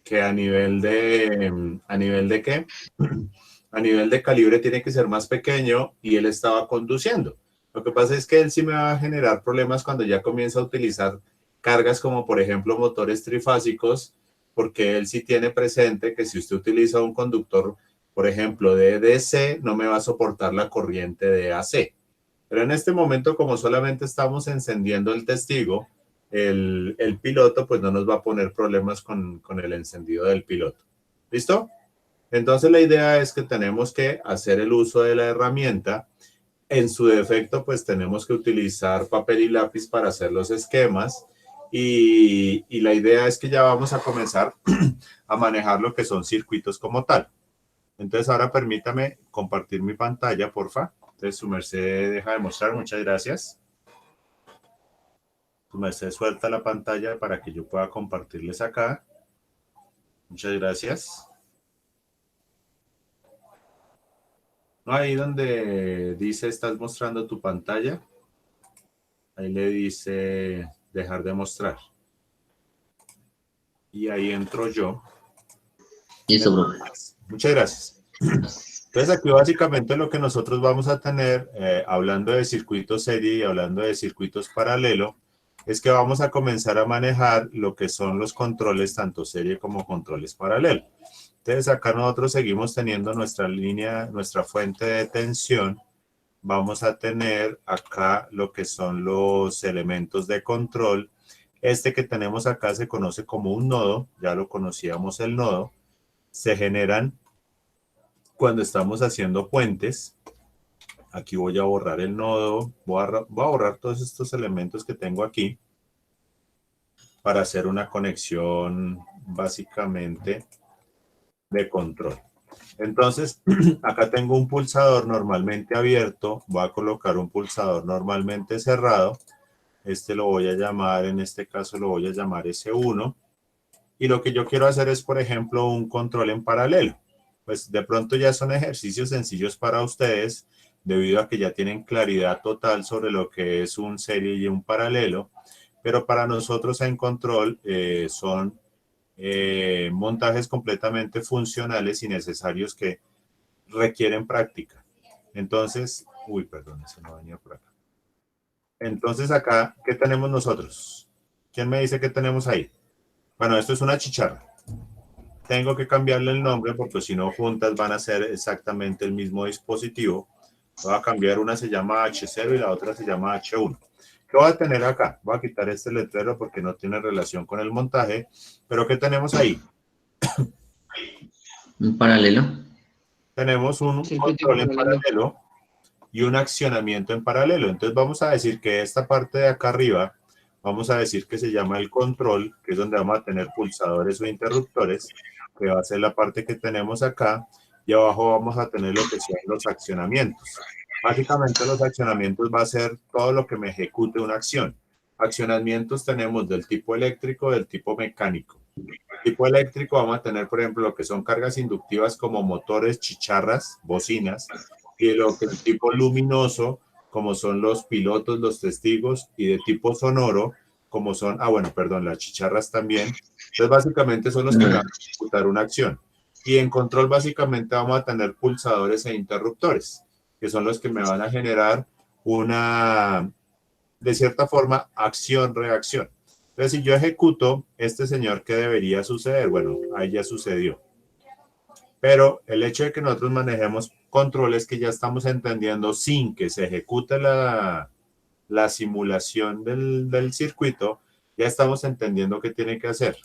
que a nivel de ¿qué? A nivel de calibre tiene que ser más pequeño, y él estaba conduciendo. Lo que pasa es que él sí me va a generar problemas cuando ya comienza a utilizar cargas como por ejemplo motores trifásicos, porque él sí tiene presente que si usted utiliza un conductor, por ejemplo, de DC, no me va a soportar la corriente de AC. Pero en este momento, como solamente estamos encendiendo el testigo, el piloto, pues no nos va a poner problemas con el encendido del piloto. ¿Listo? Entonces la idea es que tenemos que hacer el uso de la herramienta. En su defecto, pues tenemos que utilizar papel y lápiz para hacer los esquemas. Y la idea es que ya vamos a comenzar a manejar lo que son circuitos como tal. Entonces ahora permítame compartir mi pantalla, porfa. Entonces su merced deja de mostrar, muchas gracias. Su merced suelta la pantalla para que yo pueda compartirles acá. Muchas gracias. No, ahí donde dice estás mostrando tu pantalla, ahí le dice dejar de mostrar. Y ahí entro yo. Listo, profe. Muchas gracias. Entonces aquí básicamente lo que nosotros vamos a tener, hablando de circuitos serie y hablando de circuitos paralelo, es que vamos a comenzar a manejar lo que son los controles tanto serie como controles paralelo. Entonces acá nosotros seguimos teniendo nuestra línea, nuestra fuente de tensión. Vamos a tener acá lo que son los elementos de control. Este que tenemos acá se conoce como un nodo, ya lo conocíamos el nodo. Se generan cuando estamos haciendo puentes. Aquí voy a borrar el nodo, voy a borrar todos estos elementos que tengo aquí para hacer una conexión básicamente de control. Entonces, acá tengo un pulsador normalmente abierto, voy a colocar un pulsador normalmente cerrado. Este lo voy a llamar, en este caso lo voy a llamar S1. Y lo que yo quiero hacer es, por ejemplo, un control en paralelo. Pues de pronto ya son ejercicios sencillos para ustedes, debido a que ya tienen claridad total sobre lo que es un serie y un paralelo. Pero para nosotros en control son montajes completamente funcionales y necesarios que requieren práctica. Entonces, perdón, ese no venía por acá. Entonces acá, ¿qué tenemos nosotros? ¿Quién me dice qué tenemos ahí? Bueno, esto es una chicharra. Tengo que cambiarle el nombre porque si no juntas van a ser exactamente el mismo dispositivo. Voy a cambiar, una se llama H0 y la otra se llama H1. ¿Qué voy a tener acá? Voy a quitar este letrero porque no tiene relación con el montaje. Pero ¿qué tenemos ahí? Un paralelo. Tenemos un control en paralelo y un accionamiento en paralelo. Entonces vamos a decir que esta parte de acá arriba, vamos a decir que se llama el control, que es donde vamos a tener pulsadores o interruptores, que va a ser la parte que tenemos acá, y abajo vamos a tener lo que son los accionamientos. Básicamente los accionamientos va a ser todo lo que me ejecute una acción. Accionamientos tenemos del tipo eléctrico, del tipo mecánico. Tipo eléctrico vamos a tener, por ejemplo, lo que son cargas inductivas como motores, chicharras, bocinas, y lo que es tipo luminoso, como son los pilotos, los testigos, y de tipo sonoro, como son, las chicharras también. Entonces, básicamente son los que van a ejecutar una acción. Y en control, básicamente, vamos a tener pulsadores e interruptores, que son los que me van a generar una, de cierta forma, acción-reacción. Entonces, si yo ejecuto, este señor, ¿qué debería suceder? Bueno, ahí ya sucedió. Pero el hecho de que nosotros manejemos controles que ya estamos entendiendo sin que se ejecute la simulación del circuito, ya estamos entendiendo qué tiene que hacer.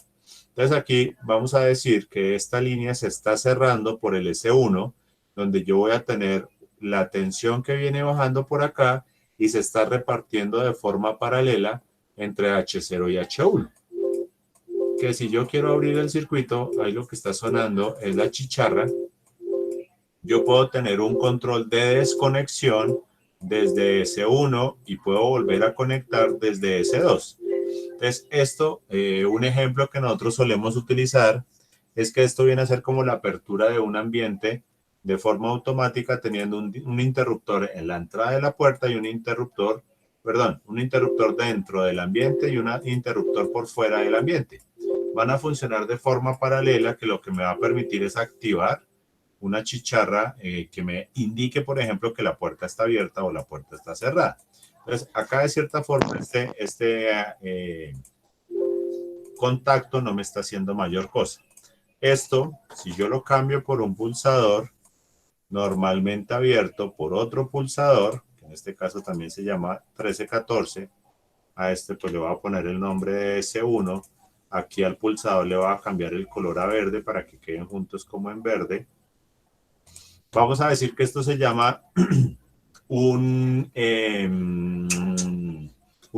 Entonces aquí vamos a decir que esta línea se está cerrando por el S1, donde yo voy a tener la tensión que viene bajando por acá y se está repartiendo de forma paralela entre H0 y H1. Que si yo quiero abrir el circuito, ahí lo que está sonando es la chicharra. Yo puedo tener un control de desconexión desde S1 y puedo volver a conectar desde S2. Entonces, esto, un ejemplo que nosotros solemos utilizar es que esto viene a ser como la apertura de un ambiente de forma automática, teniendo un interruptor en la entrada de la puerta y un interruptor dentro del ambiente y un interruptor por fuera del ambiente. Van a funcionar de forma paralela, que lo que me va a permitir es activar una chicharra que me indique, por ejemplo, que la puerta está abierta o la puerta está cerrada. Entonces, acá de cierta forma este contacto no me está haciendo mayor cosa. Esto, si yo lo cambio por un pulsador normalmente abierto por otro pulsador, que en este caso también se llama 1314, A este pues le voy a poner el nombre de S1. Aquí al pulsador le voy a cambiar el color a verde para que queden juntos como en verde. Vamos a decir que esto se llama un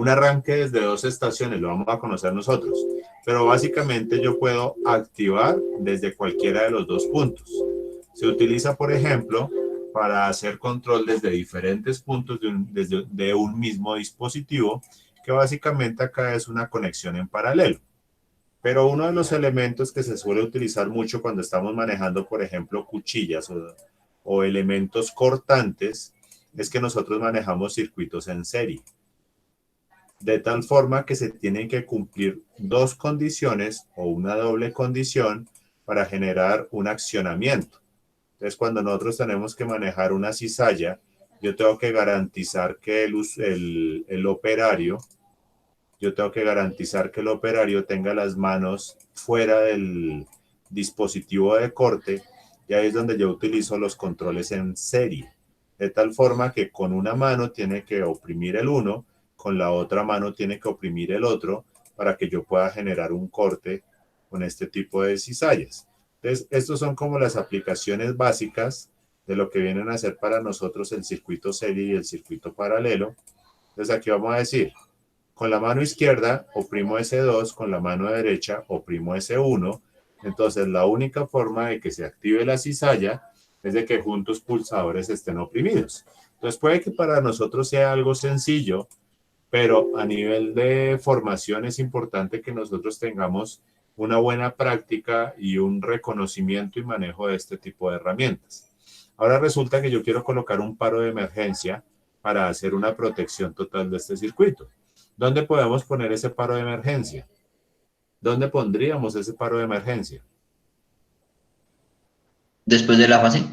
arranque desde 2 estaciones, lo vamos a conocer nosotros. Pero básicamente yo puedo activar desde cualquiera de los 2 puntos. Se utiliza, por ejemplo, para hacer control desde diferentes puntos de un mismo dispositivo, que básicamente acá es una conexión en paralelo. Pero uno de los elementos que se suele utilizar mucho cuando estamos manejando, por ejemplo, cuchillas o elementos cortantes, es que nosotros manejamos circuitos en serie. De tal forma que se tienen que cumplir 2 condiciones o una doble condición para generar un accionamiento. Entonces, cuando nosotros tenemos que manejar una cizalla, yo tengo que garantizar que el operario tenga las manos fuera del dispositivo de corte, y ahí es donde yo utilizo los controles en serie, de tal forma que con una mano tiene que oprimir el uno, con la otra mano tiene que oprimir el otro, para que yo pueda generar un corte con este tipo de cizallas. Entonces, estos son como las aplicaciones básicas de lo que vienen a ser para nosotros el circuito serie y el circuito paralelo. Entonces, aquí vamos a decir, con la mano izquierda oprimo S2, con la mano derecha oprimo S1. Entonces, la única forma de que se active la cizalla es de que juntos pulsadores estén oprimidos. Entonces, puede que para nosotros sea algo sencillo, pero a nivel de formación es importante que nosotros tengamos una buena práctica y un reconocimiento y manejo de este tipo de herramientas. Ahora resulta que yo quiero colocar un paro de emergencia para hacer una protección total de este circuito. ¿Dónde podemos poner ese paro de emergencia? ¿Dónde pondríamos ese paro de emergencia? Después de la fase.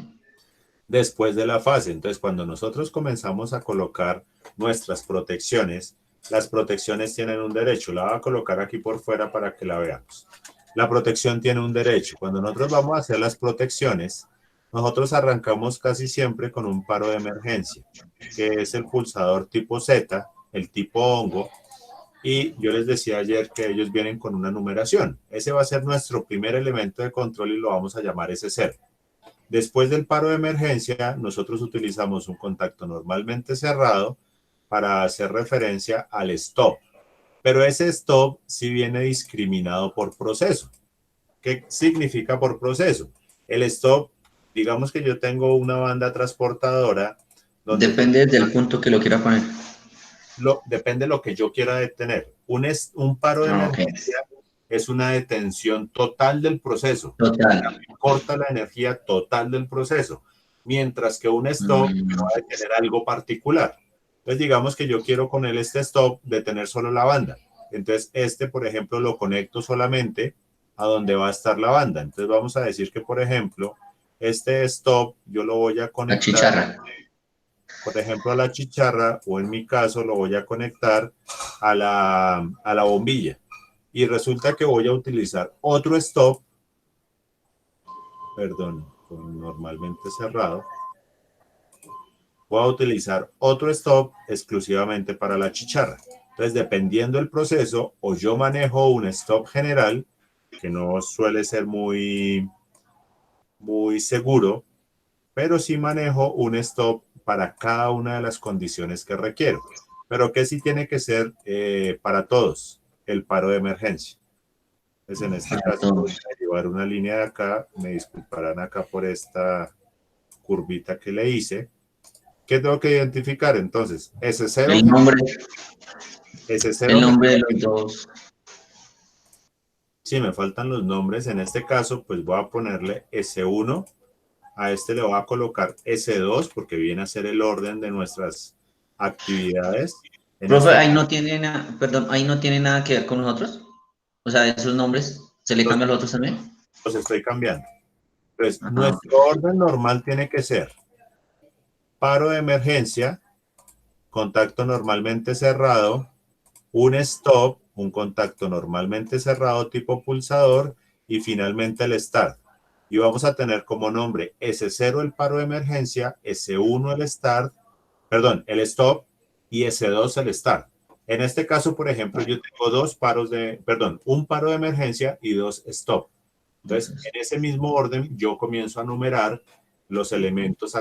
Después de la fase. Entonces, cuando nosotros comenzamos a colocar nuestras protecciones, las protecciones tienen un derecho. La voy a colocar aquí por fuera para que la veamos. La protección tiene un derecho. Cuando nosotros vamos a hacer las protecciones, nosotros arrancamos casi siempre con un paro de emergencia, que es el pulsador tipo Z, el tipo hongo, y yo les decía ayer que ellos vienen con una numeración. Ese va a ser nuestro primer elemento de control y lo vamos a llamar S0. Después del paro de emergencia, nosotros utilizamos un contacto normalmente cerrado para hacer referencia al stop. Pero ese stop sí viene discriminado por proceso. ¿Qué significa por proceso? El stop, digamos que yo tengo una banda transportadora. Depende del punto que lo quiera poner. Depende de lo que yo quiera detener. Un paro de emergencia es una detención total del proceso. Total. Corta la energía total del proceso. Mientras que un stop va a detener algo particular. Entonces, digamos que yo quiero con este stop detener solo la banda. Entonces, por ejemplo, lo conecto solamente a donde va a estar la banda. Entonces, vamos a decir que, por ejemplo, este stop yo lo voy a conectar. La chicharra. Por ejemplo, a la chicharra, o en mi caso lo voy a conectar a la bombilla. Y resulta que voy a utilizar otro stop, perdón, normalmente cerrado. Voy a utilizar otro stop exclusivamente para la chicharra. Entonces, dependiendo del proceso, o yo manejo un stop general, que no suele ser muy seguro, pero sí manejo un stop para cada una de las condiciones que requiero. Pero que sí tiene que ser para todos, el paro de emergencia. Entonces, en este caso, voy a llevar una línea de acá. Me disculparán acá por esta curvita que le hice. ¿Qué tengo que identificar? Entonces, S0. El nombre. S0. El nombre de los dos. Sí, me faltan los nombres. En este caso, pues voy a ponerle S1. A este le voy a colocar S2 porque viene a ser el orden de nuestras actividades. Profe, ahí no tiene nada, perdón, ahí no tiene nada que ver con nosotros. O sea, esos nombres, ¿se le cambian a los otros también? Los estoy cambiando. Entonces, nuestro orden normal tiene que ser paro de emergencia, contacto normalmente cerrado, un stop, un contacto normalmente cerrado tipo pulsador y finalmente el start. Y vamos a tener como nombre S0 el paro de emergencia, S1 el start, perdón, el stop y S2 el start. En este caso, por ejemplo, yo tengo un paro de emergencia y 2 stop. Entonces, en ese mismo orden, yo comienzo a numerar los elementos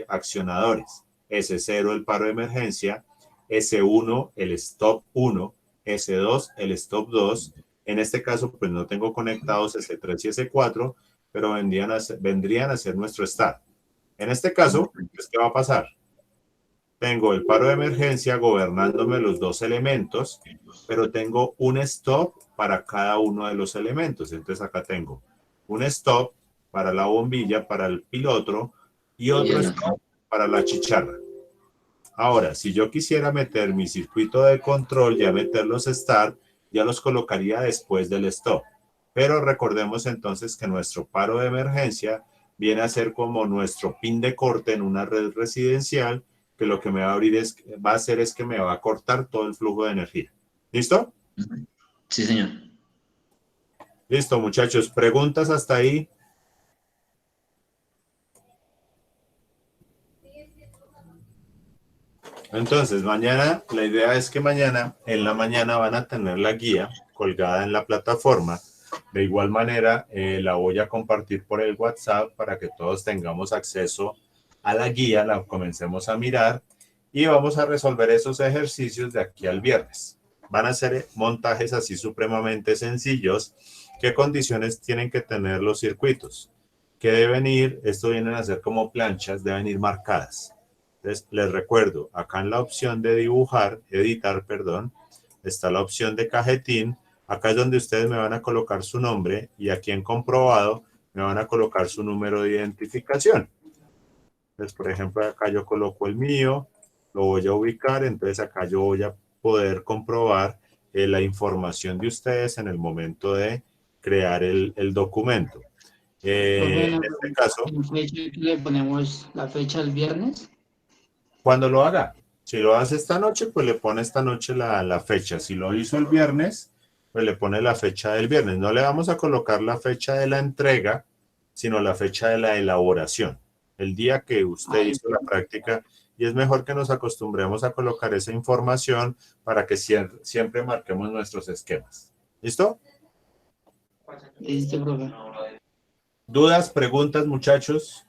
accionadores. S0, el paro de emergencia, S1, el stop 1, S2, el stop 2. En este caso, pues no tengo conectados S3 y S4, pero vendrían a ser nuestro start. En este caso, pues, ¿qué va a pasar? Tengo el paro de emergencia gobernándome los 2 elementos, pero tengo un stop para cada uno de los elementos. Entonces acá tengo un stop para la bombilla, para el piloto y otro stop para la chicharra. Ahora, si yo quisiera meter mi circuito de control, ya meter los start, ya los colocaría después del stop. Pero recordemos entonces que nuestro paro de emergencia viene a ser como nuestro pin de corte en una red residencial, que lo que me va a hacer es que me va a cortar todo el flujo de energía. ¿Listo? Sí, señor. Listo, muchachos. ¿Preguntas hasta ahí? Entonces, mañana, la idea es que mañana, en la mañana van a tener la guía colgada en la plataforma. De igual manera, la voy a compartir por el WhatsApp para que todos tengamos acceso a la guía, la comencemos a mirar y vamos a resolver esos ejercicios de aquí al viernes. Van a ser montajes así supremamente sencillos. ¿Qué condiciones tienen que tener los circuitos? Que deben ir, esto vienen a ser como planchas, deben ir marcadas. Entonces, les recuerdo, acá en la opción de editar, está la opción de cajetín. Acá es donde ustedes me van a colocar su nombre y aquí en comprobado me van a colocar su número de identificación. Entonces, por ejemplo, acá yo coloco el mío, lo voy a ubicar, entonces acá yo voy a poder comprobar la información de ustedes en el momento de crear el documento. En este caso, ¿Le ponemos la fecha el viernes? cuando lo haga. Si lo hace esta noche, pues le pone esta noche la fecha. Si lo hizo el viernes, pues le pone la fecha del viernes. No le vamos a colocar la fecha de la entrega, sino la fecha de la elaboración. El día que usted hizo la práctica, y es mejor que nos acostumbremos a colocar esa información para que siempre marquemos nuestros esquemas. ¿Listo? Listo, profe. ¿Dudas, preguntas, muchachos?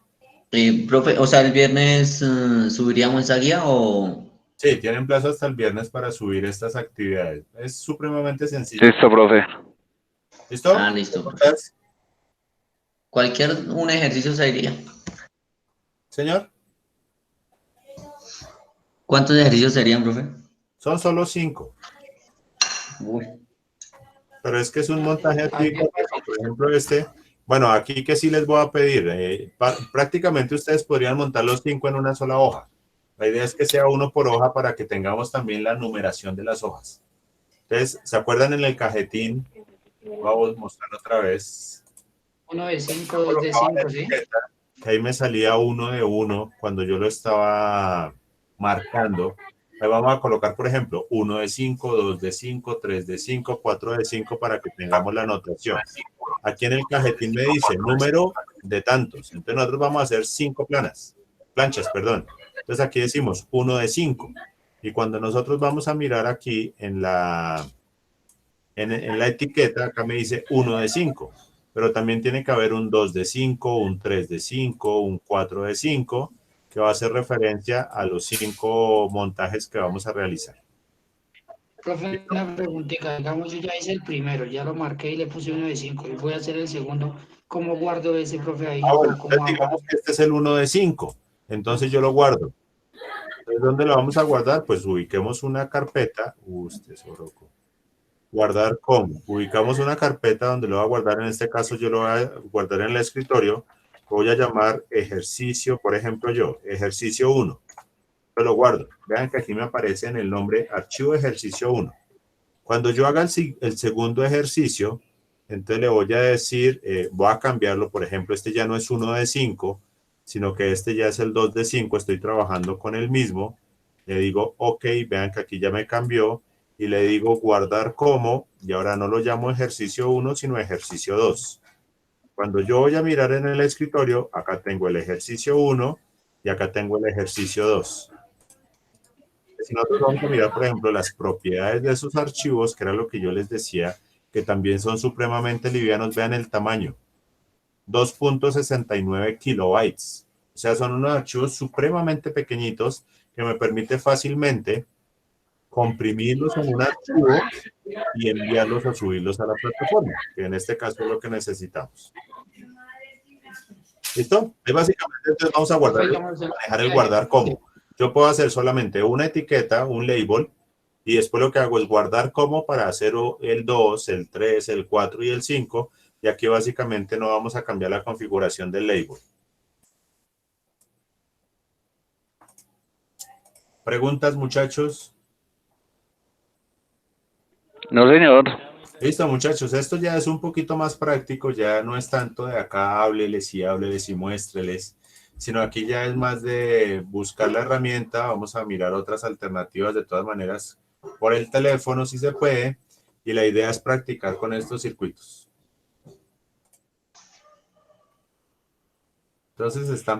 Profe, o sea, el viernes subiríamos esa guía o... Sí, tienen plazo hasta el viernes para subir estas actividades. Es supremamente sencillo. Listo, profe. ¿Listo? Ah, listo. ¿Preguntas? Un ejercicio sería. Señor, ¿Cuántos ejercicios serían, profe? son solo 5. Uy. Pero es que es un montaje aquí, por ejemplo, bueno, aquí que sí les voy a pedir, prácticamente ustedes podrían montar los 5 en una sola hoja. La idea es que sea uno por hoja para que tengamos también la numeración de las hojas. Entonces, ¿se acuerdan en el cajetín? Vamos a mostrar otra vez. 1 de 5, 2 de 5, ¿sí? Que ahí me salía 1 de 1 cuando yo lo estaba marcando. Ahí vamos a colocar, por ejemplo, 1 de 5, 2 de 5, 3 de 5, 4 de 5 para que tengamos la anotación. Aquí en el cajetín me dice número de tantos. Entonces nosotros vamos a hacer 5 planchas. Entonces aquí decimos 1 de 5. Y cuando nosotros vamos a mirar aquí en la etiqueta, acá me dice 1 de 5. Pero también tiene que haber un 2 de 5, un 3 de 5, un 4 de 5, que va a hacer referencia a los 5 montajes que vamos a realizar. Profe, una preguntita. Digamos, yo ya hice el primero, ya lo marqué y le puse 1 de 5. Y voy a hacer el segundo. ¿Cómo guardo ese, profe, ahí? Bueno, ¿Cómo hago? digamos que este es el 1 de 5. Entonces yo lo guardo. Entonces, ¿dónde lo vamos a guardar? Pues ubiquemos una carpeta. Guardar como. Ubicamos una carpeta donde lo voy a guardar. En este caso yo lo voy a guardar en el escritorio. Voy a llamar ejercicio, por ejemplo ejercicio 1. Yo lo guardo. Vean que aquí me aparece en el nombre archivo ejercicio 1. Cuando yo haga el segundo ejercicio, entonces le voy a decir, voy a cambiarlo. Por ejemplo, este ya no es 1 de 5, sino que este ya es el 2 de 5. Estoy trabajando con el mismo. Le digo, ok, vean que aquí ya me cambió. Y le digo guardar como, y ahora no lo llamo ejercicio 1, sino ejercicio 2. Cuando yo voy a mirar en el escritorio, acá tengo el ejercicio 1 y acá tengo el ejercicio 2. Si nosotros vamos a mirar, por ejemplo, las propiedades de esos archivos, que era lo que yo les decía, que también son supremamente livianos, vean el tamaño, 2.69 kilobytes. O sea, son unos archivos supremamente pequeñitos que me permite fácilmente comprimirlos en un archivo y enviarlos o subirlos a la plataforma, que en este caso es lo que necesitamos. ¿Listo? Y básicamente entonces vamos a manejar el guardar como. Yo puedo hacer solamente una etiqueta, un label, y después lo que hago es guardar como para hacer el 2, el 3, el 4 y el 5, y aquí básicamente no vamos a cambiar la configuración del label. ¿Preguntas, muchachos? No, señor. Listo, muchachos, esto ya es un poquito más práctico, ya no es tanto de acá hábleles y muéstreles, sino aquí ya es más de buscar la herramienta, vamos a mirar otras alternativas de todas maneras por el teléfono si se puede, y la idea es practicar con estos circuitos. Entonces están